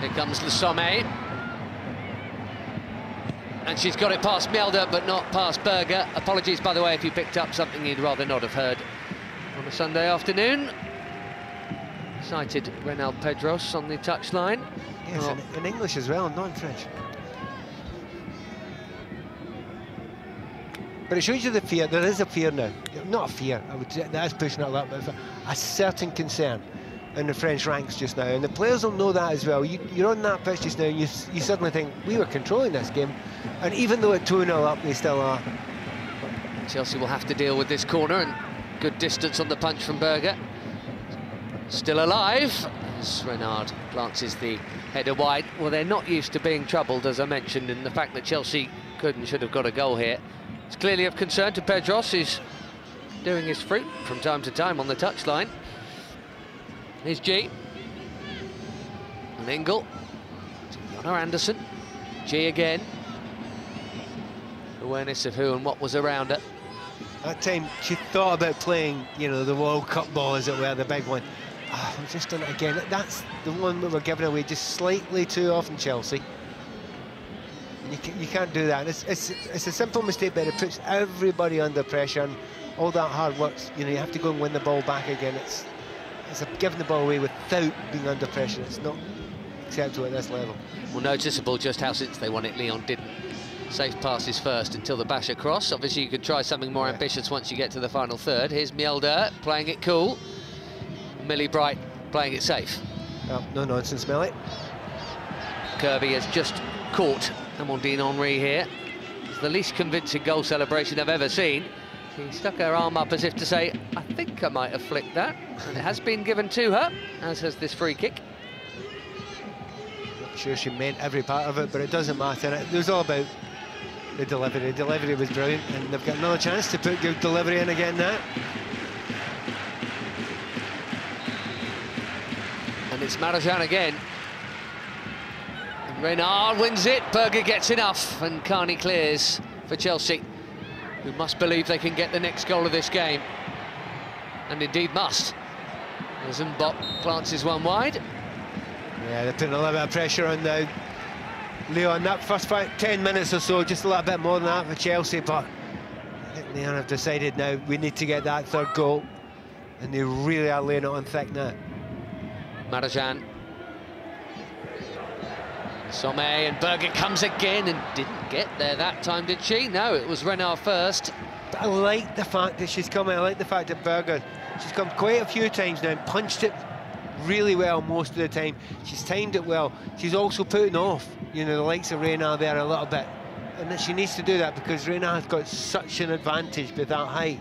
[SPEAKER 2] Here comes Le Sommet. And she's got it past Mjelde, but not past Berger. Apologies, by the way, if you picked up something you'd rather not have heard on a Sunday afternoon. Cited Renald Pedros on the touchline.
[SPEAKER 1] Yes, in English as well, not in French. But it shows you the fear. There is a fear now. Not a fear, I would say, that's pushing it a little bit. A certain concern in the French ranks just now. And the players will know that as well. You're on that pitch just now, and you suddenly think, we were controlling this game. And even though it's 2-0 up, they still are.
[SPEAKER 2] Chelsea will have to deal with this corner, and good distance on the punch from Berger. Still alive, as Renard glances the header wide. Well, they're not used to being troubled, as I mentioned, and the fact that Chelsea could and should have got a goal here. It's clearly of concern to Pedros, who's doing his fruit from time to time on the touchline. Here's G. And Ingle. Jonna Andersson. G again. Awareness of who and what was around her.
[SPEAKER 1] That time she thought about playing, you know, the World Cup ball, as it were, the big one. We've just done it again. That's the one that we're giving away just slightly too often, Chelsea. You can't do that. It's a simple mistake, but it puts everybody under pressure, and all that hard work, you know, you have to go and win the ball back again. It's giving the ball away without being under pressure. It's not acceptable at this level.
[SPEAKER 2] Well, noticeable just how, since they won it, Lyon didn't safe passes first until the bash across. Obviously, you could try something more ambitious once you get to the final third. Here's Mjelde playing it cool. Millie Bright playing it safe.
[SPEAKER 1] Oh, no nonsense, Millie.
[SPEAKER 2] Kirby has just caught Amandine Henry here. It's the least convincing goal celebration I've ever seen. He stuck her arm up as if to say, I think I might have flicked that. And it has been given to her, as has this free kick.
[SPEAKER 1] Not sure she meant every part of it, but it doesn't matter. It was all about the delivery. The delivery was brilliant, and they've got another chance to put good delivery in again now.
[SPEAKER 2] And it's Marajan again. And Renard wins it, Berger gets enough, and Carney clears for Chelsea, who must believe they can get the next goal of this game. And indeed must. As Mbop glances one wide.
[SPEAKER 1] Yeah, they're putting a little bit of pressure on now. Lyon, that first 10 minutes or so, just a little bit more than that for Chelsea, but I think Lyon have decided now we need to get that third goal, and they really are laying it on thick now.
[SPEAKER 2] Marajan. Somme, and Berger comes again and didn't get there that time, did she? No, it was Renard first.
[SPEAKER 1] But I like the fact that she's coming. I like the fact that Berger, she's come quite a few times now and punched it really well most of the time. She's timed it well. She's also putting off, you know, the likes of Renard there a little bit. And that she needs to do that because Renard's got such an advantage with that height.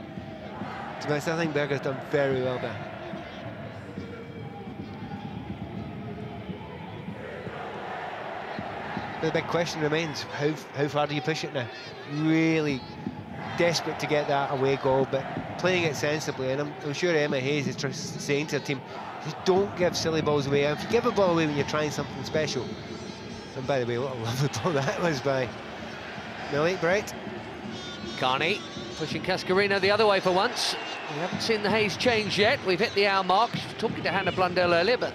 [SPEAKER 1] To be honest, I think Berger's done very well there. The big question remains, how far do you push it now? Really desperate to get that away goal, but playing it sensibly, and I'm sure Emma Hayes is saying to her team, just don't give silly balls away. If you give a ball away when you're trying something special, and by the way, what a lovely ball that was by Millie Bright.
[SPEAKER 2] Carney pushing Cascarino the other way for once. We haven't seen the Hayes change yet. We've hit the hour mark. She was talking to Hannah Blundell earlier, but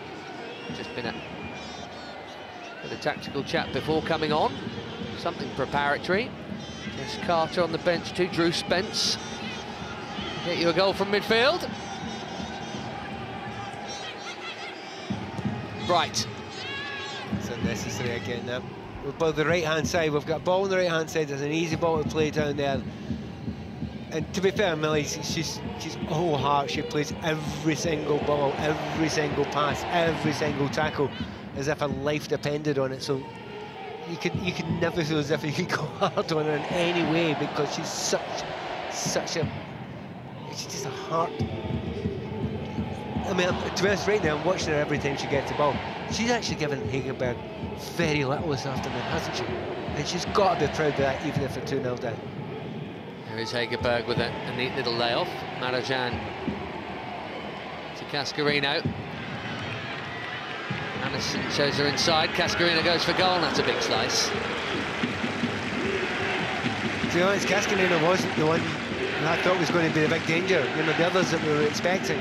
[SPEAKER 2] just been a tactical chat before coming on. Something preparatory. Jess Carter on the bench too. Drew Spence. Get you a goal from midfield. Bright.
[SPEAKER 1] It's unnecessary again now. We're both the right-hand side. We've got ball on the right-hand side. There's an easy ball to play down there. And to be fair, Millie, she's all heart. She plays every single ball, every single pass, every single tackle, as if her life depended on it. So you could never feel as if you could go hard on her in any way, because she's she's just a heart. I mean, to be honest, right now I'm watching her every time she gets the ball. She's actually given Hegerberg very little this afternoon, hasn't she? And she's got to be proud of that, even if they're 2-0 down.
[SPEAKER 2] There is Hegerberg with a neat little layoff. Marajan to Cascarino. Anderson shows her inside. Cascarino goes for goal, and that's a big slice.
[SPEAKER 1] To be honest, Cascarino wasn't the one I thought was going to be the big danger. You know, the others that we were expecting.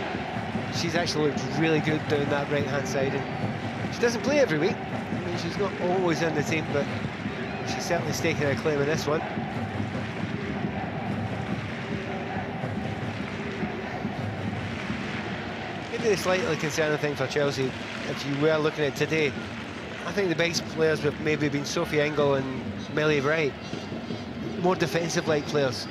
[SPEAKER 1] She's actually looked really good down that right-hand side. And she doesn't play every week. I mean, she's not always in the team, but she's certainly staking a claim in this one. Maybe the slightly concerning thing for Chelsea, if you were looking at today, I think the biggest players have maybe been Sophie Engel and Millie Bright. More defensive-like players.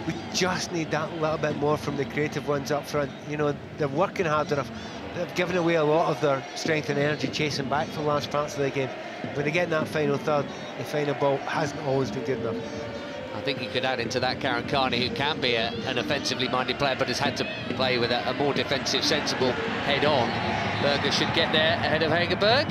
[SPEAKER 1] We just need that little bit more from the creative ones up front. You know, they're working hard enough. They've given away a lot of their strength and energy chasing back for large parts of the game. When they get in that final third, the final ball hasn't always been good enough.
[SPEAKER 2] I think you could add into that Karen Carney, who can be an offensively minded player, but has had to play with a more defensive, sensible head-on. Berger should get there ahead of Hegerberg.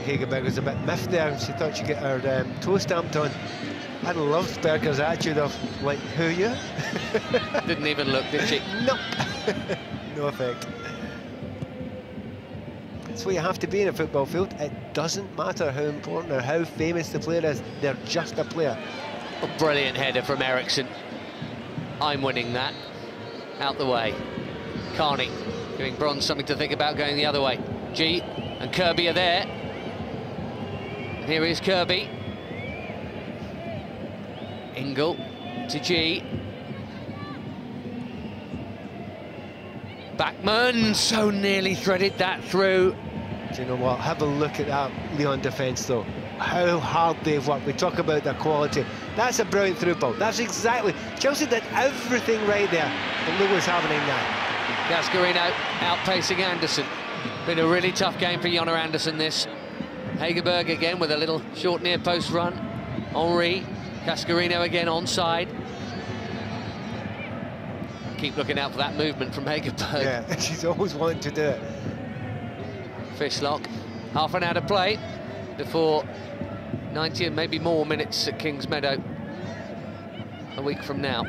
[SPEAKER 1] Hegerberg was a bit miffed there. She thought she'd get her toe stamped on. I loved Berger's attitude of, like, who are you?
[SPEAKER 2] Didn't even look, did she?
[SPEAKER 1] Nope. No effect. That's what you have to be in a football field. It doesn't matter how important or how famous the player is, they're just a player.
[SPEAKER 2] A brilliant header from Eriksson. I'm winning that. Out the way. Carney giving Bronze something to think about going the other way. G and Kirby are there. And here is Kirby. Ingle to G. Backman so nearly threaded that through.
[SPEAKER 1] Do you know what? Have a look at that Lyon defence, though. How hard they've worked. We talk about their quality. That's a brilliant through ball. That's exactly. Chelsea did everything right there, but look what's happening now.
[SPEAKER 2] Gascarino outpacing Anderson. Been a really tough game for Jonna Anderson, this. Hagerberg again with a little short near post run. Henry, Gascarino again onside. Keep looking out for that movement from Hagerberg.
[SPEAKER 1] Yeah, she's always wanting to do it.
[SPEAKER 2] Fishlock, half an hour to play before 90 and maybe more minutes at Kings Meadow a week from now.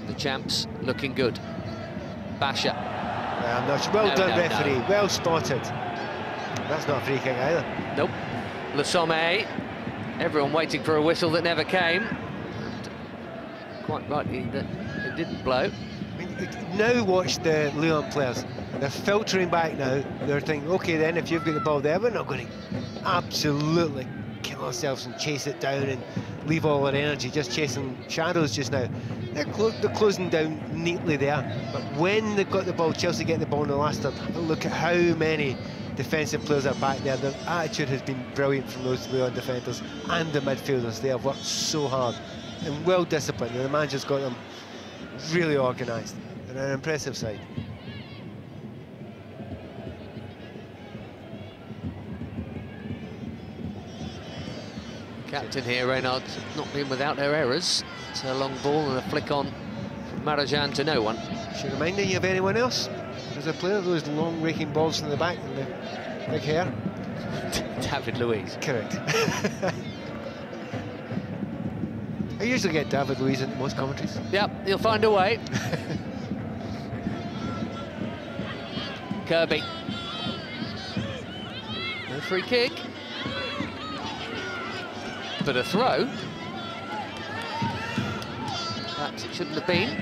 [SPEAKER 2] The champs looking good. Basha.
[SPEAKER 1] Yeah, I'm not sure. Well done, referee. No. Well spotted. That's not a free kick either.
[SPEAKER 2] Nope. Le Sommet. Everyone waiting for a whistle that never came. Quite rightly that it didn't blow.
[SPEAKER 1] I mean, now watch the Lyon players. They're filtering back now. They're thinking, OK, then, if you've got the ball there, we're not going to absolutely kill ourselves and chase it down and leave all our energy just chasing shadows just now. They're closing down neatly there. But when they've got the ball, Chelsea get the ball in the last third, have a look at how many defensive players are back there. Their attitude has been brilliant from those Lyon defenders and the midfielders. They have worked so hard and well disciplined, and the manager's got them really organised. They're an impressive side.
[SPEAKER 2] Captain here, Reynard's not been without their errors. It's a long ball and a flick on from Marajan to no one.
[SPEAKER 1] She reminding you of anyone else? There's a player of those long raking balls from the back and the big hair.
[SPEAKER 2] David Luiz.
[SPEAKER 1] Correct. I usually get David Luiz in most commentaries.
[SPEAKER 2] Yep, you'll find a way. Kirby. No free kick. But a throw. Perhaps it shouldn't have been.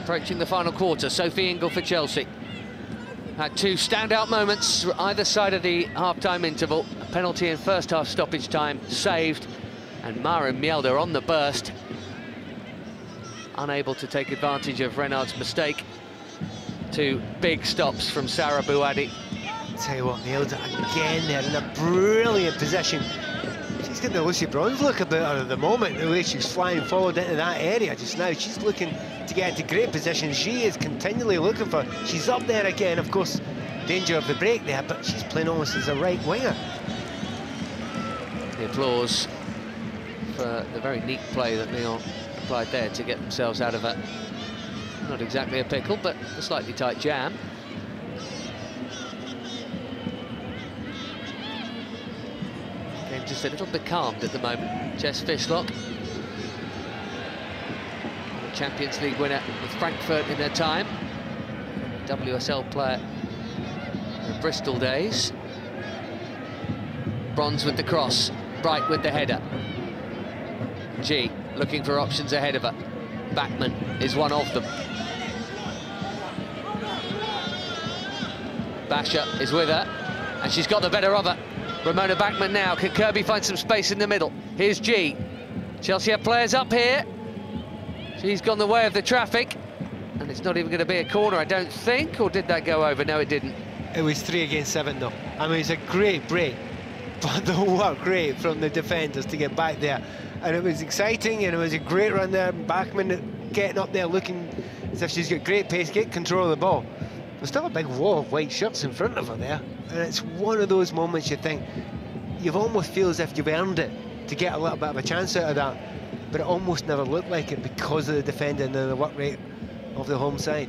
[SPEAKER 2] Approaching the final quarter, Sophie Ingle for Chelsea. Had two standout moments either side of the half-time interval. A penalty in first half stoppage time saved. And Maren Mjelde on the burst. Unable to take advantage of Renard's mistake. Two big stops from Sarah Bouhaddi.
[SPEAKER 1] Tell you what, Mjelde again there in a brilliant position. She's got the Lucy Bronze look about her at the moment, the way she's flying forward into that area just now. She's looking to get into great position. She is continually looking for. She's up there again, of course, danger of the break there, but she's playing almost as a right winger.
[SPEAKER 2] The applause for the very neat play that Lyon applied there to get themselves out of a, not exactly a pickle, but a slightly tight jam. Game just a little bit calmed at the moment. Jess Fishlock, Champions League winner with Frankfurt in their time, WSL player in the Bristol days. Bronze with the cross, Bright with the header. G looking for options ahead of her. Backman is one of them. Basha is with her, and she's got the better of her. Ramona Backman now. Can Kirby find some space in the middle? Here's G. Chelsea have players up here. She's gone the way of the traffic, and it's not even going to be a corner, I don't think. Or did that go over? No, it didn't.
[SPEAKER 1] It was 3 against 7, though. I mean, it's a great break, but the work great from the defenders to get back there. And it was exciting, and it was a great run there. Backman getting up there, looking as if she's got great pace, get control of the ball. There's still a big wall of white shirts in front of her there, and it's one of those moments you think, you almost feel as if you've earned it to get a little bit of a chance out of that, but it almost never looked like it because of the defending and the work rate of the home side.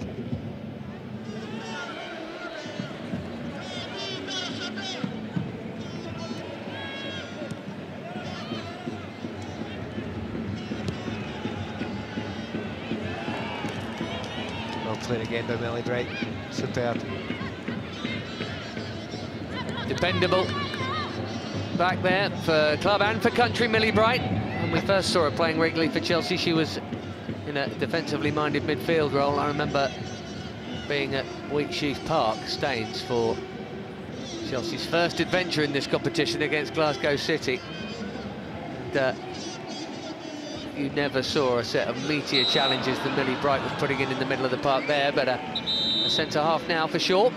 [SPEAKER 1] play again by Millie Bright. Superb.
[SPEAKER 2] Dependable back there for club and for country, Millie Bright. When we first saw her playing regularly for Chelsea, she was in a defensively minded midfield role. I remember being at Wheatsheaf Park, Staines, for Chelsea's first adventure in this competition against Glasgow City. And, you never saw a set of meteor challenges that Millie Bright was putting in the middle of the park there, but a centre-half now for sure.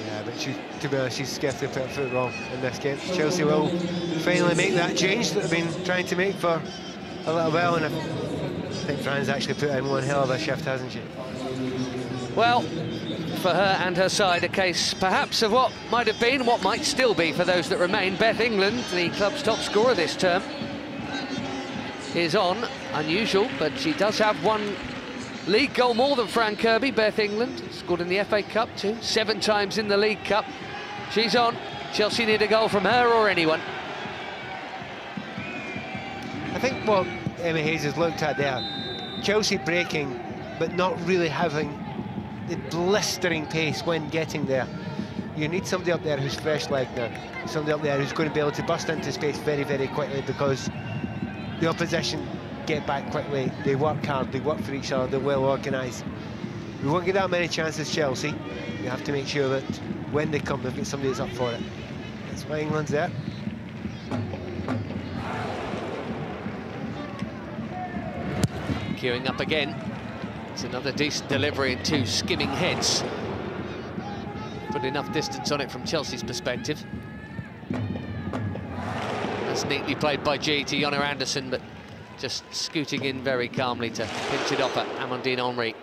[SPEAKER 1] Yeah, but to be honest, she's scarcely put her foot wrong in this game. Chelsea will finally make that change that they've been trying to make for a little while, and I think Fran's actually put in one hell of a shift, hasn't she?
[SPEAKER 2] Well, for her and her side, a case perhaps of what might have been, what might still be for those that remain. Beth England, the club's top scorer this term, is on. Unusual, but she does have one league goal more than Fran Kirby. Beth England scored in the FA Cup too, 7 times in the League Cup. She's on. Chelsea need a goal from her or anyone.
[SPEAKER 1] I think what Emma Hayes has looked at there, Chelsea breaking, but not really having the blistering pace when getting there. You need somebody up there who's fresh-legged now, somebody up there who's going to be able to bust into space very, very quickly, because the opposition get back quickly, they work hard, they work for each other, they're well organised. We won't get that many chances, Chelsea. You have to make sure that when they come, they've got somebody that's up for it. That's why England's there.
[SPEAKER 2] Queuing up again. It's another decent delivery and 2 skimming heads. Put enough distance on it from Chelsea's perspective. That's neatly played by G to Jonna Andersson, but just scooting in very calmly to pinch it off at Amandine Henry.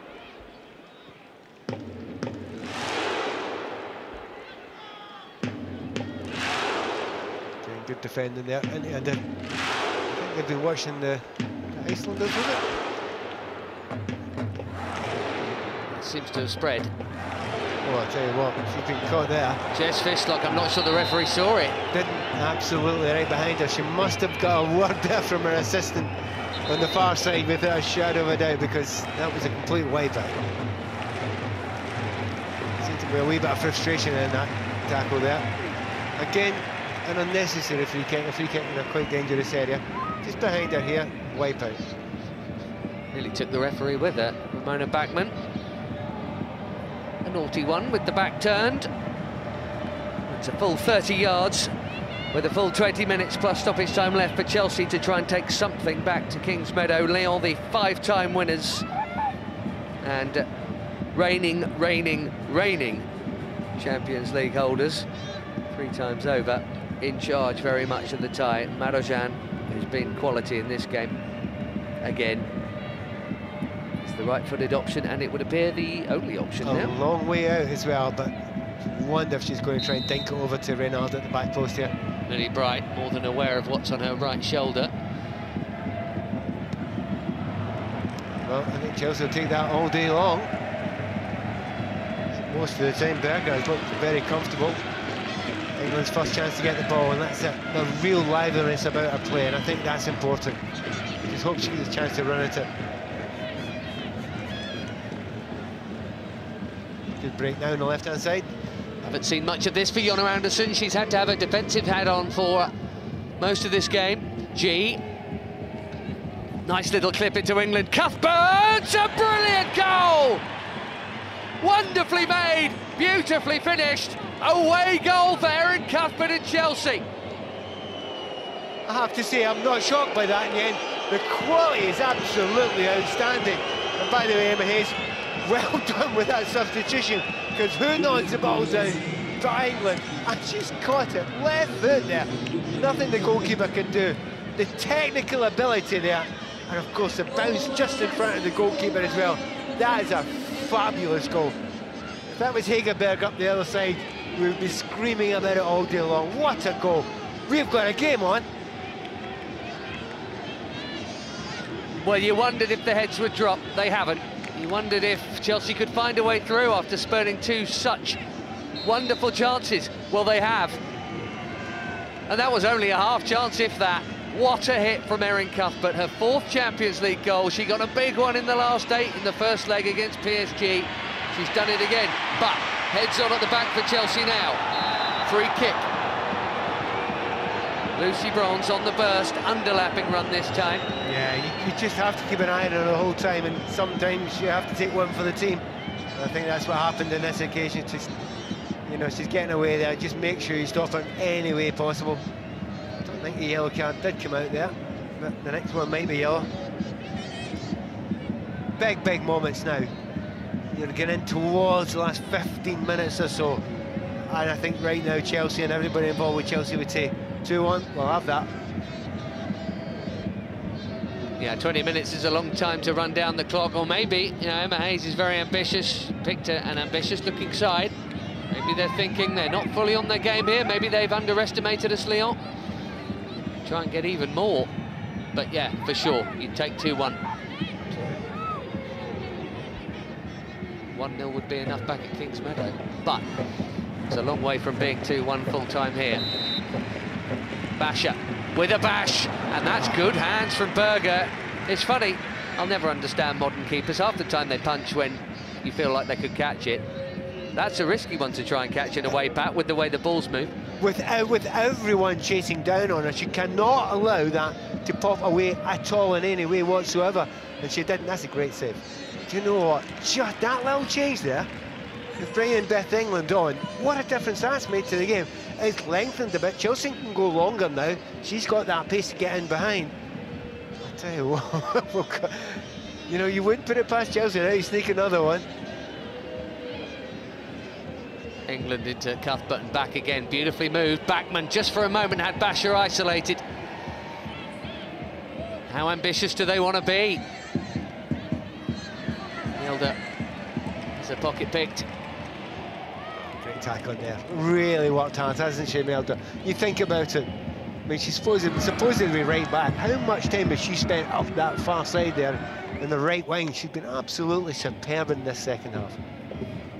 [SPEAKER 1] Doing good defending there, and I think they've been watching the Icelanders, was it?
[SPEAKER 2] It seems to have spread.
[SPEAKER 1] Oh, I tell you what, she's been caught there.
[SPEAKER 2] Jess Fishlock, I'm not sure the referee saw it.
[SPEAKER 1] Didn't, absolutely right behind her. She must have got a word there from her assistant on the far side without a shadow of a doubt, because that was a complete wipeout. Seems to be a wee bit of frustration in that tackle there. Again, an unnecessary free kick in a quite dangerous area. Just behind her here, wipeout.
[SPEAKER 2] Nearly took the referee with her, Ramona Bachmann. A naughty one with the back turned. It's a full 30 yards with a full 20 minutes plus stoppage time left for Chelsea to try and take something back to Kingsmeadow. Lyon, the 5-time winners and reigning Champions League holders, 3 times over, in charge very much of the tie. Marojan, who's been quality in this game again. The right-footed option, and it would appear the only option now.
[SPEAKER 1] A long way out as well, but I wonder if she's going to try and dink it over to Reynard at the back post here.
[SPEAKER 2] Millie Bright, more than aware of what's on her right shoulder.
[SPEAKER 1] Well, I think Chelsea will take that all day long. Most of the time, Berger has looked very comfortable. England's first chance to get the ball, and that's it. The real liveliness about her play, and I think that's important. Just hope she gets a chance to run at it. Good break now on the left-hand side.
[SPEAKER 2] Haven't seen much of this for Jonna Andersson. She's had to have a defensive hat on for most of this game. G. Nice little clip into England. Cuthbert! A brilliant goal! Wonderfully made, beautifully finished. Away goal there in Cuthbert and Chelsea.
[SPEAKER 1] I have to say, I'm not shocked by that in the end. The quality is absolutely outstanding. And by the way, Emma Hayes, well done with that substitution, because who knocks the ball down to England? And she's caught it, left foot there. Nothing the goalkeeper can do. The technical ability there, and of course the bounce just in front of the goalkeeper as well. That is a fabulous goal. If that was Hegerberg up the other side, we would be screaming about it all day long. What a goal. We've got a game on.
[SPEAKER 2] Well, you wondered if the heads would drop. They haven't. You wondered if Chelsea could find a way through after spurning 2 such wonderful chances. Well, they have. And that was only a half chance, if that. What a hit from Erin Cuthbert, her 4th Champions League goal. She got a big one in the last 8 in the first leg against PSG. She's done it again, but heads on at the back for Chelsea now. Free kick. Lucy Bronze on the burst, underlapping run this time.
[SPEAKER 1] Yeah, you just have to keep an eye on her the whole time, and sometimes you have to take one for the team. I think that's what happened in this occasion. Just, you know, she's getting away there. Just make sure you stop her in any way possible. I don't think the yellow card did come out there, but the next one might be yellow. Big moments now. You're getting in towards the last 15 minutes or so, and I think right now Chelsea and everybody involved with Chelsea would say 2-1, we'll have that.
[SPEAKER 2] Yeah, 20 minutes is a long time to run down the clock, or maybe, you know, Emma Hayes is very ambitious, picked an ambitious-looking side. Maybe they're thinking they're not fully on their game here, maybe they've underestimated us, Lyon. Try and get even more, but yeah, for sure, you'd take 2-1. 1-0 would be enough back at Kings Meadow, but it's a long way from being 2-1 full-time here. Basher with a bash, and that's good hands from Berger. It's funny, I'll never understand modern keepers. Half the time they punch when you feel like they could catch it. That's a risky one to try and catch in a way, Pat, with the way the balls move.
[SPEAKER 1] With everyone chasing down on her, she cannot allow that to pop away at all in any way whatsoever, and she didn't. That's a great save. Do you know what? Just that little change there, with bringing Beth England on, what a difference that's made to the game. It's lengthened a bit. Chelsea can go longer now. She's got that pace to get in behind. I tell you what, you know, you wouldn't put it past Chelsea now. You sneak another one.
[SPEAKER 2] England into Cuthbert and back again. Beautifully moved. Backman just for a moment had Basher isolated. How ambitious do they want to be? Milder has a pocket picked.
[SPEAKER 1] Great tackle there. Really worked hard, hasn't she, Milder? You think about it. I mean, she's supposedly right back. How much time has she spent up that far side there in the right wing? She's been absolutely superb in this second half.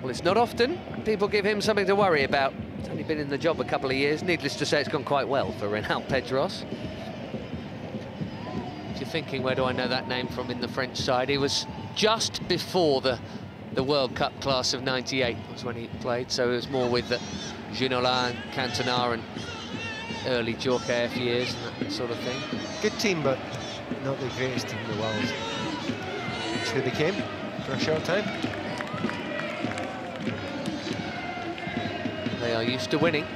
[SPEAKER 2] Well, it's not often people give him something to worry about. He's only been in the job a couple of years. Needless to say, it's gone quite well for Renaud Pedros. If you're thinking, where do I know that name from in the French side? He was just before the World Cup class of '98 was when he played, so it was more with Ginola and Cantona and early Djorkaeff years and that sort of thing.
[SPEAKER 1] Good team, but not the greatest team in the world, which they became for a short time.
[SPEAKER 2] They are used to winning,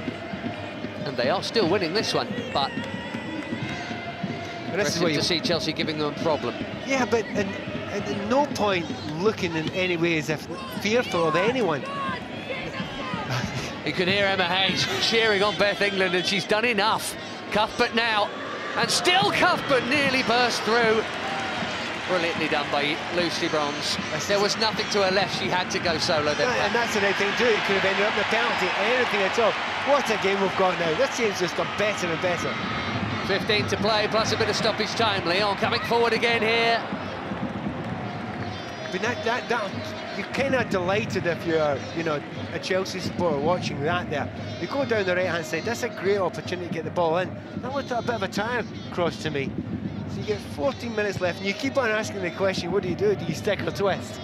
[SPEAKER 2] and they are still winning this one, but
[SPEAKER 1] this is what
[SPEAKER 2] to see Chelsea giving them a problem.
[SPEAKER 1] Yeah, but at no point looking in any way as if fearful of anyone.
[SPEAKER 2] You can hear Emma Hayes cheering on Beth England, and she's done enough. Cuthbert now, and still Cuthbert nearly burst through. Brilliantly done by Lucy Bronze. There was nothing to her left, she had to go solo then.
[SPEAKER 1] And that's the right thing to do. It could have ended up in a penalty, anything at all. What a game we've got now. This game's just got better and better.
[SPEAKER 2] 15 to play, plus a bit of stoppage time. Lyon coming forward again here.
[SPEAKER 1] But you're kind of delighted if you're, you know, a Chelsea supporter watching that there. You go down the right-hand side, that's a great opportunity to get the ball in. That looked like a bit of a tire cross to me. So you get 14 minutes left, and you keep on asking the question, what do? Do you stick or twist?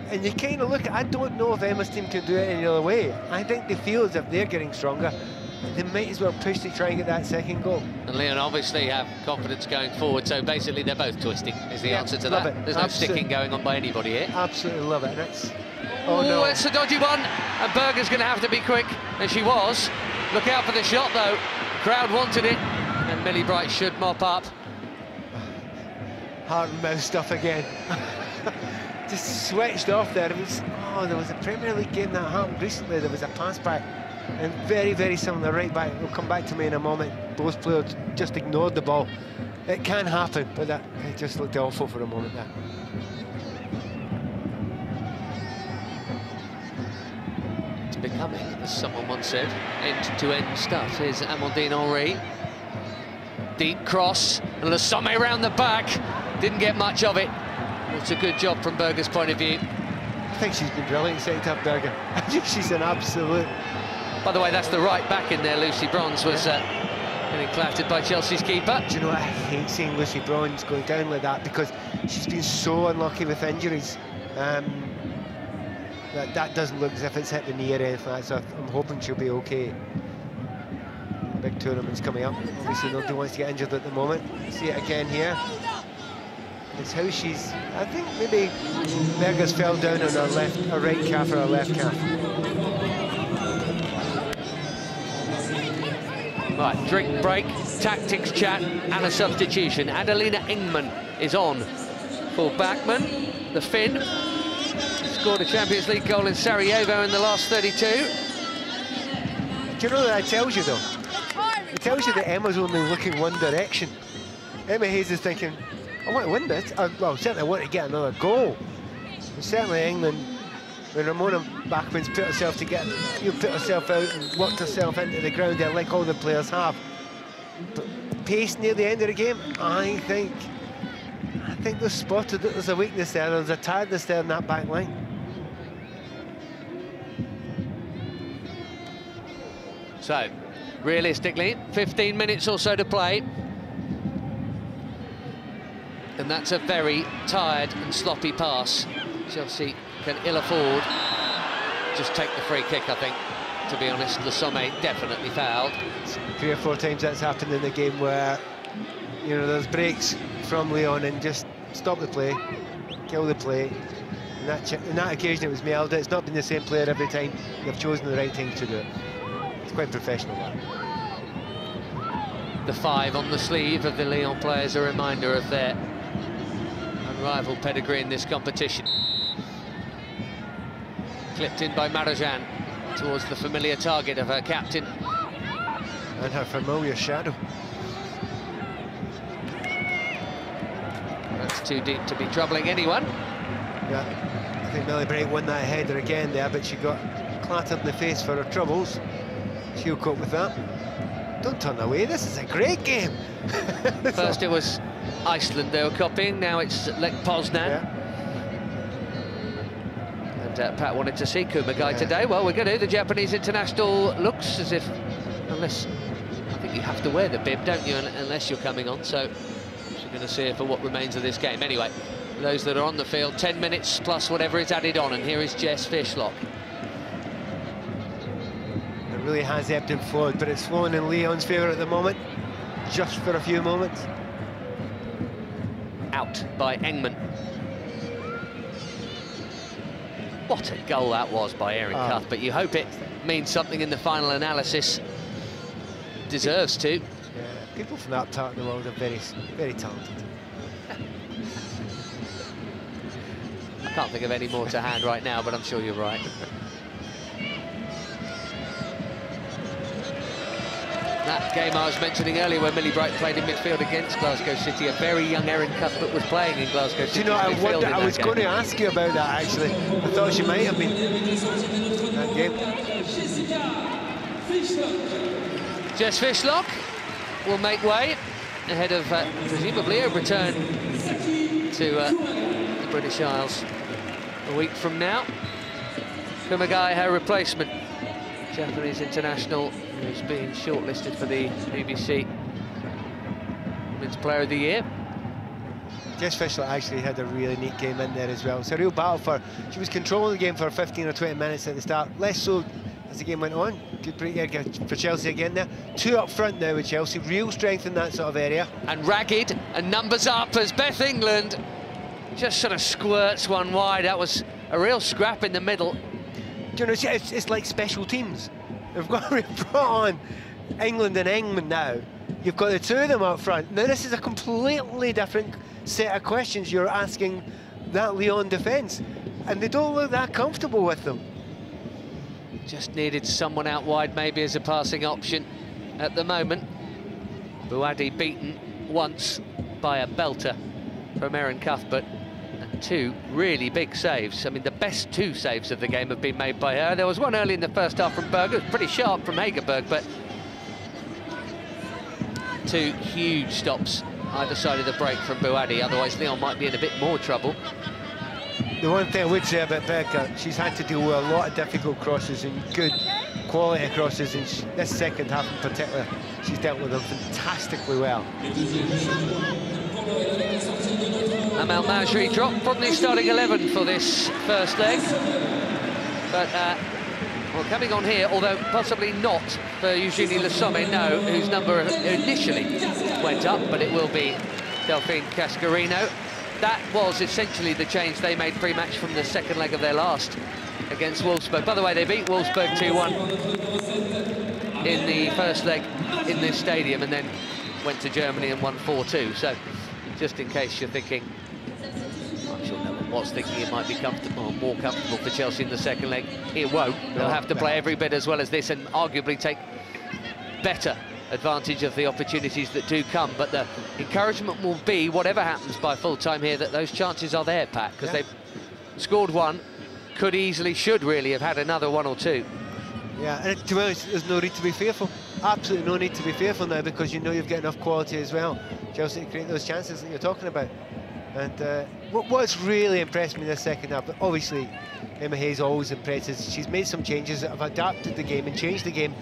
[SPEAKER 1] And you kind of look, I don't know if Emma's team can do it any other way. I think they feel as if they're getting stronger. They might as well push to try and get that second goal.
[SPEAKER 2] And Lyon obviously have confidence going forward, so basically they're both twisting, is the answer to that. There's no sticking going on by anybody here.
[SPEAKER 1] Absolutely love it. That's...
[SPEAKER 2] Oh, no. It's a dodgy one, and Berger's going to have to be quick, and she was. Look out for the shot, though. The crowd wanted it, and Millie Bright should mop up.
[SPEAKER 1] Heart and mouth stuff again. Just switched off there. It was, there was a Premier League game that happened recently. There was a pass back, and very similar right back. We'll come back to me in a moment. Both players just ignored the ball. It can happen, but it just looked awful for a moment there.
[SPEAKER 2] It's becoming, as someone once said, end-to-end stuff. Here's Amandine Henry. Deep cross, and Le Sommet round the back. Didn't get much of it. It's a good job from Berger's point of view.
[SPEAKER 1] I think she's been brilliant setting up Berger. I think she's an absolute...
[SPEAKER 2] By the way, that's the right back in there. Lucy Bronze was Getting clattered by Chelsea's keeper.
[SPEAKER 1] Do you know what? I hate seeing Lucy Bronze going down like that because she's been so unlucky with injuries. That doesn't look as if it's hit the knee or anything like that, so I'm hoping she'll be okay. Big tournament's coming up. Obviously nobody wants to get injured at the moment. See it again here. It's how she's... I think maybe Berger's fell down on her right calf or her left calf.
[SPEAKER 2] Right, drink break, tactics chat and a substitution. Adelina Engman is on for Backman, the Finn. Scored a Champions League goal in Sarajevo in the last 32.
[SPEAKER 1] Do you know what that tells you, though? It tells you that Emma's only looking one direction. Emma Hayes is thinking, I want to win this. Well, certainly I want to get another goal. And certainly England, when Ramona Backman's put herself put herself out and worked herself into the ground there like all the players have. But pace near the end of the game, I think they've spotted that there's a weakness there, there's a tiredness there in that back line.
[SPEAKER 2] So, realistically, 15 minutes or so to play. And that's a very tired and sloppy pass. Chelsea can ill afford just take the free kick, I think, to be honest. Le Sommet definitely fouled.
[SPEAKER 1] 3 or 4 times that's happened in the game where, you know, there's breaks from Lyon and just stop the play, kill the play. In that occasion it was Mielda. It's not been the same player every time. They've chosen the right thing to do it. It's quite professional, that.
[SPEAKER 2] The 5 on the sleeve of the Lyon players, a reminder of their unrivaled pedigree in this competition. Clipped in by Marajan towards the familiar target of her captain.
[SPEAKER 1] And her familiar shadow.
[SPEAKER 2] That's too deep to be troubling anyone.
[SPEAKER 1] Yeah, I think Millie Bright won that header again there, but she got clattered in the face for her troubles. She'll cope with that. Don't turn away, this is a great game.
[SPEAKER 2] First it was Iceland they were copying, now it's Lech Poznan.
[SPEAKER 1] Yeah.
[SPEAKER 2] And Pat wanted to see Kumagai today. Well, we're going to. The Japanese international looks as if, unless, I think you have to wear the bib, don't you, unless you're coming on, so we're going to see her for what remains of this game. Anyway, those that are on the field, 10 minutes plus whatever is added on, and here is Jess Fishlock.
[SPEAKER 1] It really has ebbed and flowed, but it's flowing in Lyon's favour at the moment, just for a few moments.
[SPEAKER 2] Out by Engman. What a goal that was by Erin Cuff, but you hope it means something in the final analysis. Deserves to.
[SPEAKER 1] Yeah, people from that part of the world are very, very talented.
[SPEAKER 2] I can't think of any more to hand right now, but I'm sure you're right. That game I was mentioning earlier where Millie Bright played in midfield against Glasgow City, a very young Erin Cuthbert was playing in Glasgow City.
[SPEAKER 1] Do you know, I was going to ask you about that, actually. I thought she might have been in that game.
[SPEAKER 2] Jess Fishlock will make way ahead of, presumably, a return to the British Isles a week from now. Kumagai, her replacement, Japanese international, who's been shortlisted for the BBC Women's Player of the Year.
[SPEAKER 1] Jess Fishlock actually had a really neat game in there as well. It's a real battle for her. She was controlling the game for 15 or 20 minutes at the start, less so as the game went on. Good break for Chelsea again there. 2 up front now with Chelsea, real strength in that sort of area.
[SPEAKER 2] And ragged, and numbers up as Beth England just sort of squirts one wide. That was a real scrap in the middle.
[SPEAKER 1] Do you know, it's like special teams. We've brought on England and Engman now. You've got the 2 of them up front. Now this is a completely different set of questions you're asking that Lyon defence, and they don't look that comfortable with them.
[SPEAKER 2] Just needed someone out wide maybe as a passing option at the moment. Bouadi beaten once by a belter from Erin Cuthbert. 2 really big saves. I mean, the best 2 saves of the game have been made by her. There was one early in the first half from Berger. It was pretty sharp from Hagerberg, but 2 huge stops either side of the break from Bouadi. Otherwise, Lyon might be in a bit more trouble.
[SPEAKER 1] The one thing I would say about Berger, she's had to deal with a lot of difficult crosses and good quality crosses, and this second half in particular, she's dealt with them fantastically well.
[SPEAKER 2] Amel Majri dropped from the starting 11 for this first leg. But, well, coming on here, although possibly not for Eugenie Le Sommet, no, whose number initially went up, but it will be Delphine Cascarino. That was essentially the change they made pre-match from the second leg of their last against Wolfsburg. By the way, they beat Wolfsburg 2-1 in the first leg in this stadium, and then went to Germany and won 4-2. So, just in case you're thinking, I'm sure no one was thinking it might be comfortable, more comfortable for Chelsea in the second leg. It won't. They'll have to play every bit as well as this, and arguably take better advantage of the opportunities that do come. But the encouragement will be, whatever happens by full time here, that those chances are there, Pat, because they've scored one, could easily, should really have had another one or two.
[SPEAKER 1] Yeah, and to be honest, there's no need to be fearful. Absolutely no need to be fearful now, because you know you've got enough quality as well, Chelsea, to create those chances that you're talking about. And what's really impressed me in this second half, but obviously Emma Hayes always impresses. She's made some changes that have adapted the game and changed the game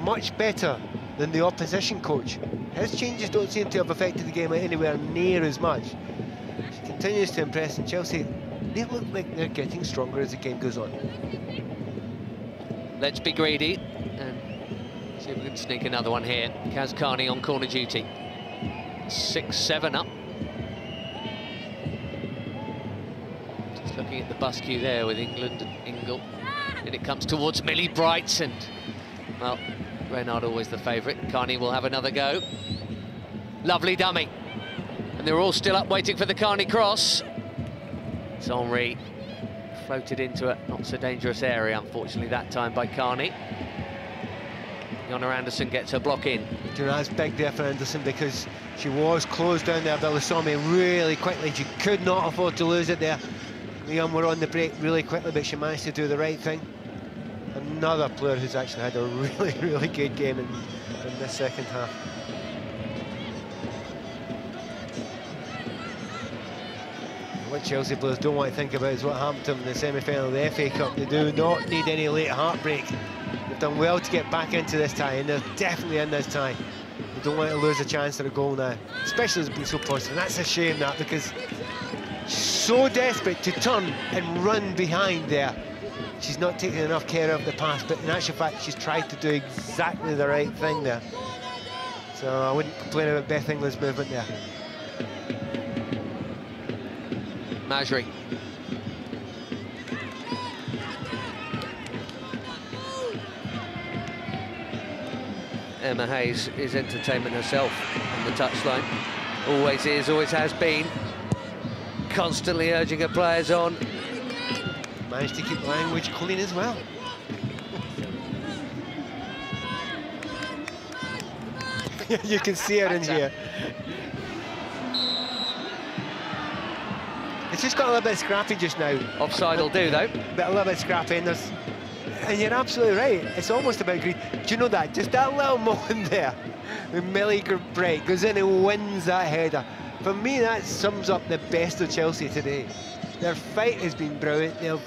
[SPEAKER 1] much better than the opposition coach. His changes don't seem to have affected the game anywhere near as much. She continues to impress, and Chelsea, they look like they're getting stronger as the game goes on.
[SPEAKER 2] Let's be greedy and see if we can sneak another one here. Kaz Carney on corner duty. 6-7 up. Just looking at the bus queue there with England and Ingle. And it comes towards Millie Bright, and, well, Renard always the favourite. Carney will have another go. Lovely dummy. And they're all still up waiting for the Carney cross. It's Henri. Floated into a not so dangerous area, unfortunately, that time by Carney. Jonna Anderson gets her block in.
[SPEAKER 1] That's big there for Anderson, because she was closed down there by Le Sommet really quickly. She could not afford to lose it there. Lyon were on the break really quickly, but she managed to do the right thing. Another player who's actually had a really, really good game in this second half. What Chelsea players don't want to think about is what happened to them in the semi-final of the FA Cup. They do not need any late heartbreak. They've done well to get back into this tie, and they're definitely in this tie. They don't want to lose a chance at a goal now, especially as it's been so positive. And that's a shame, that, because she's so desperate to turn and run behind there. She's not taking enough care of the pass, but in actual fact, she's tried to do exactly the right thing there. So I wouldn't complain about Beth England's movement there.
[SPEAKER 2] Majri. Emma Hayes is entertainment herself on the touchline. Always is, always has been. Constantly urging her players on.
[SPEAKER 1] Managed to keep language clean as well. You can see her in here. It's just got a little bit scrappy just now.
[SPEAKER 2] Offside will do, though.
[SPEAKER 1] But a little bit scrappy, and you're absolutely right. It's almost about greed. Do you know that? Just that little moment there, when Millie Bright goes in and wins that header. For me, that sums up the best of Chelsea today. Their fight has been brilliant.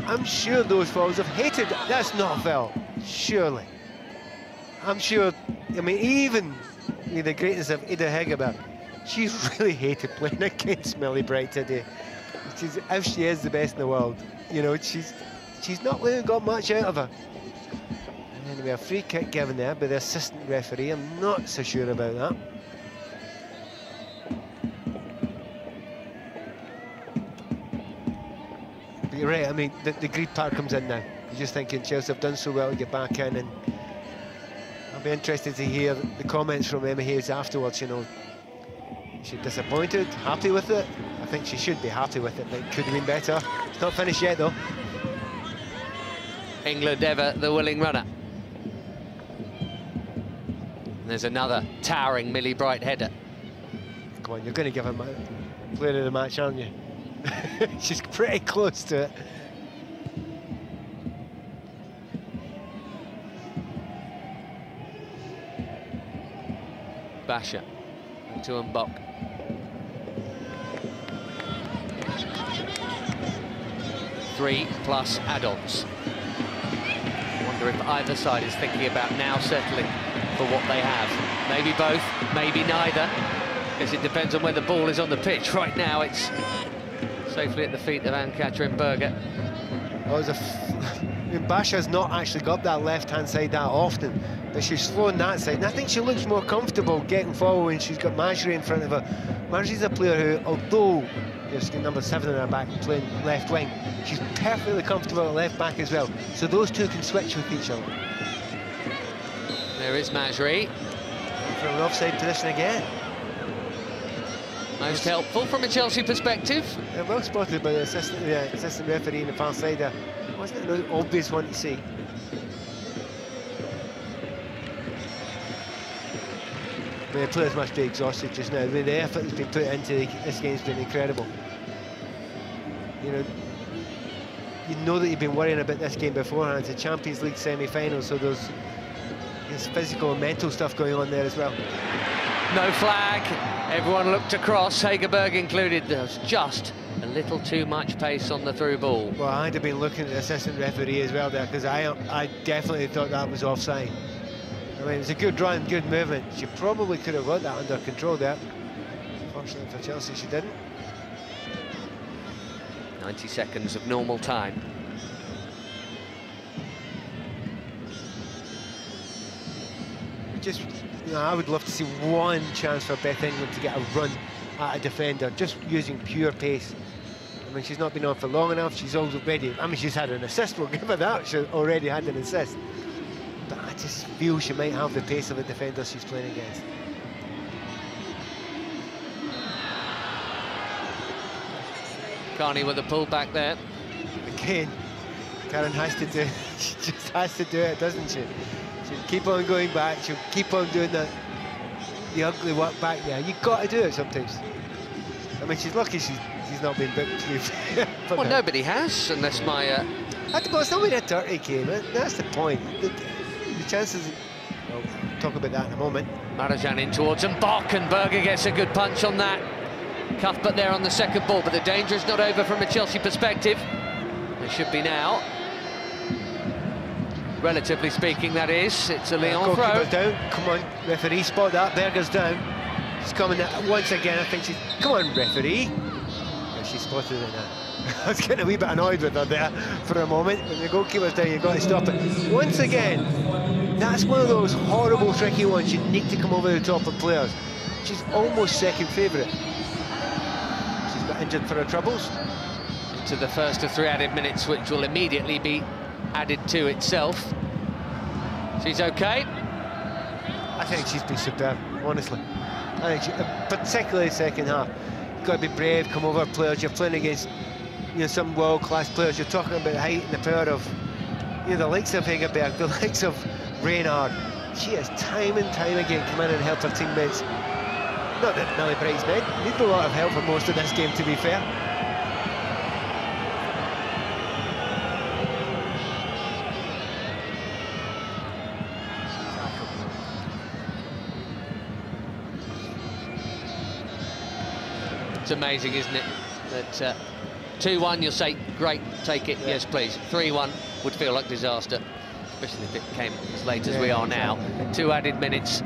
[SPEAKER 1] I'm sure those fouls have hated. That's not a foul, surely. I'm sure. I mean, even with the greatness of Ida Hegerberg, she really hated playing against Millie Bright today. If she is the best in the world, you know, she's not really got much out of her. And then we have a free kick given there by the assistant referee. I'm not so sure about that. But you're right, I mean, the greed part comes in now. You're just thinking Chelsea have done so well to get back in, and I'll be interested to hear the comments from Emma Hayes afterwards, you know. Is she disappointed? Happy with it? I think she should be happy with it, but it could have been better. It's not finished yet, though.
[SPEAKER 2] England ever the willing runner. And there's another towering Millie Bright header.
[SPEAKER 1] Come on, you're going to give her player of the match, aren't you? She's pretty close to it.
[SPEAKER 2] Basher to Mbok. Three plus add-ons. wonder if either side is thinking about now settling for what they have. Maybe both, maybe neither, because it depends on where the ball is on the pitch. Right now, it's safely at the feet of Anne-Catherine Berger.
[SPEAKER 1] Well, Basha's not actually got that left-hand side that often, but she's slowing that side, and I think she looks more comfortable getting forward when she's got Marjorie in front of her. Marjorie's a player who, although she's got number 7 in her back playing left wing, she's perfectly comfortable at left back as well, so those two can switch with each other.
[SPEAKER 2] There is Marjorie.
[SPEAKER 1] For an offside position again.
[SPEAKER 2] Most helpful from a Chelsea perspective.
[SPEAKER 1] Yeah, well spotted by the assistant referee in the far side there. Wasn't it an obvious one to see? I mean, the players must be exhausted just now. I mean, the effort that's been put into this game's been incredible. You know that you've been worrying about this game beforehand. It's a Champions League semi-final, so there's physical and mental stuff going on there as well.
[SPEAKER 2] No flag. Everyone looked across, Hagerberg included. There was just a little too much pace on the through ball.
[SPEAKER 1] Well, I'd have been looking at the assistant referee as well there, because I definitely thought that was offside. I mean, it was a good run, good movement. She probably could have got that under control there. Fortunately for Chelsea, she didn't.
[SPEAKER 2] 90 seconds of normal time.
[SPEAKER 1] Just, I would love to see one chance for Beth England to get a run at a defender, just using pure pace. I mean, she's not been on for long enough. She's already, I mean, she's had an assist, we'll give her that. She's already had an assist. But I just feel she might have the pace of a defender she's playing against.
[SPEAKER 2] Carney with a pull back there.
[SPEAKER 1] Again, Karen has to do, she just has to do it, doesn't she? She'll keep on going back, she'll keep on doing the ugly work back there. You've got to do it sometimes. I mean, she's lucky she's not been booked to be
[SPEAKER 2] Well, nobody has, unless my...
[SPEAKER 1] Well, it's not where a dirty came, that's the point. The chances... Well, we'll talk about that in a moment.
[SPEAKER 2] Marajan in towards him, Bok, and Berger gets a good punch on that. Cuthbert there on the second ball, but the danger is not over from a Chelsea perspective. It should be now. Relatively speaking, that is. It's a Lyon throw.
[SPEAKER 1] Down. Come on, referee, spot that. Berger's down. She's coming once again. I think she's... Come on, referee. Oh, she spotted it now. I was getting a wee bit annoyed with her there for a moment. When the goalkeeper's down, you've got to stop it. Once again, that's one of those horrible, tricky ones. You need to come over the top of players. She's almost second favourite. She's got injured for her troubles.
[SPEAKER 2] To the first of 3 added minutes, which will immediately be added to itself. She's okay.
[SPEAKER 1] I think she's been superb, honestly. I think particularly second half. You've got to be brave, come over players. You're playing against, some world-class players. You're talking about the height and the power of, the likes of Hegerberg, the likes of Reynard. She has time and time again come in and help her teammates. Not that Millie Bright's men need a lot of help for most of this game, to be fair.
[SPEAKER 2] It's amazing, isn't it, that 2-1 you'll say, great, take it, yes please. 3-1 would feel like disaster, especially if it came as late as we are now. 2 added minutes.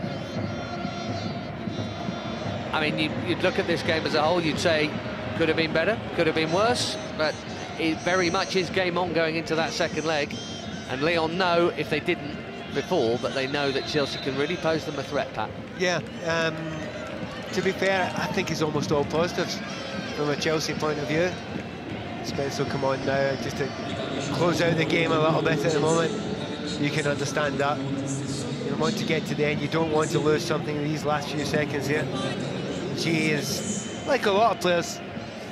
[SPEAKER 2] I mean, you'd look at this game as a whole, you'd say, could have been better, could have been worse, but it very much is game on going into that second leg. And Lyon know, if they didn't before, but they know that Chelsea can really pose them a threat, Pat.
[SPEAKER 1] Yeah, to be fair, I think it's almost all positives from a Chelsea point of view. Spence will come on now just to close out the game a little bit at the moment. You can understand that. You want to get to the end, you don't want to lose something in these last few seconds here. She is, like a lot of players,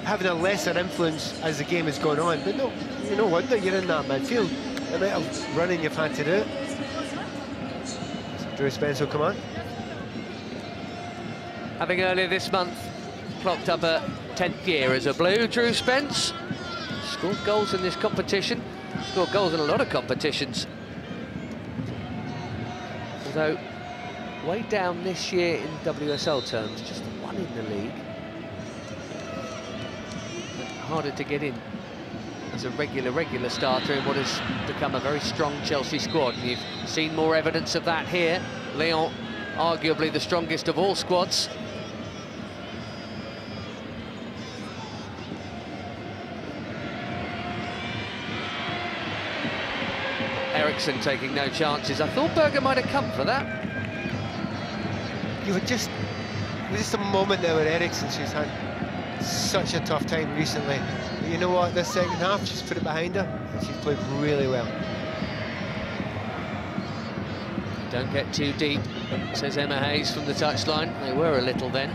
[SPEAKER 1] having a lesser influence as the game is going on, but no wonder you're in that midfield. The amount of running you've had to do. So Drew Spence will come on.
[SPEAKER 2] Having earlier this month clocked up a 10th year as a Blue, Drew Spence scored goals in this competition, scored goals in a lot of competitions. Although, way down this year in WSL terms, just 1 in the league. But harder to get in as a regular starter in what has become a very strong Chelsea squad. And you've seen more evidence of that here. Lyon, arguably the strongest of all squads. Eriksen taking no chances. I thought Berger might have come for that.
[SPEAKER 1] It was just a moment there with Eriksen. She's had such a tough time recently. But you know what? This second half, she's put it behind her, and she's played really well.
[SPEAKER 2] Don't get too deep, says Emma Hayes from the touchline. They were a little then.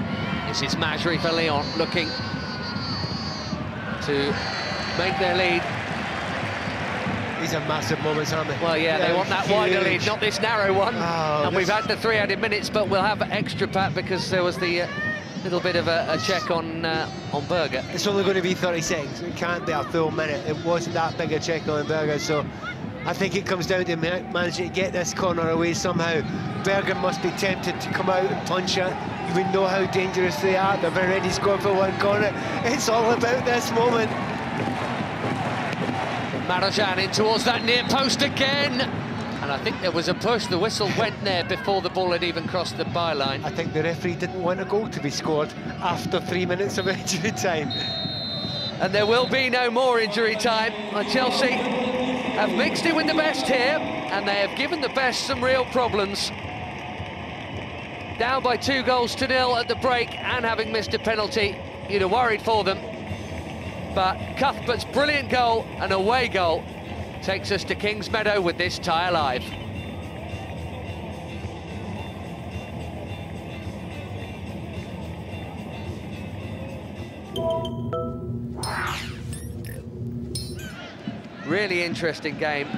[SPEAKER 2] This is Majri for Lyon, looking to make their lead.
[SPEAKER 1] These are massive moments, aren't they?
[SPEAKER 2] Well, yeah, they want that wider lead, not this narrow one.
[SPEAKER 1] Oh,
[SPEAKER 2] and we've had the 3 added minutes, but we'll have extra, Pat, because there was the little bit of a check on Berger.
[SPEAKER 1] It's only going to be 30 seconds. It can't be a full minute. It wasn't that big a check on Berger, so I think it comes down to managing to get this corner away somehow. Berger must be tempted to come out and punch it. You would know how dangerous they are. They've already scored for one corner. It's all about this moment.
[SPEAKER 2] Marajan in towards that near post again. And I think there was a push. The whistle went there before the ball had even crossed the byline.
[SPEAKER 1] I think the referee didn't want a goal to be scored after 3 minutes of injury time.
[SPEAKER 2] And there will be no more injury time. Chelsea have mixed it with the best here, and they have given the best some real problems. Down by 2-0 at the break, and having missed a penalty, you'd have worried for them. But Cuthbert's brilliant goal, an away goal, takes us to Kingsmeadow with this tie alive. Really interesting game.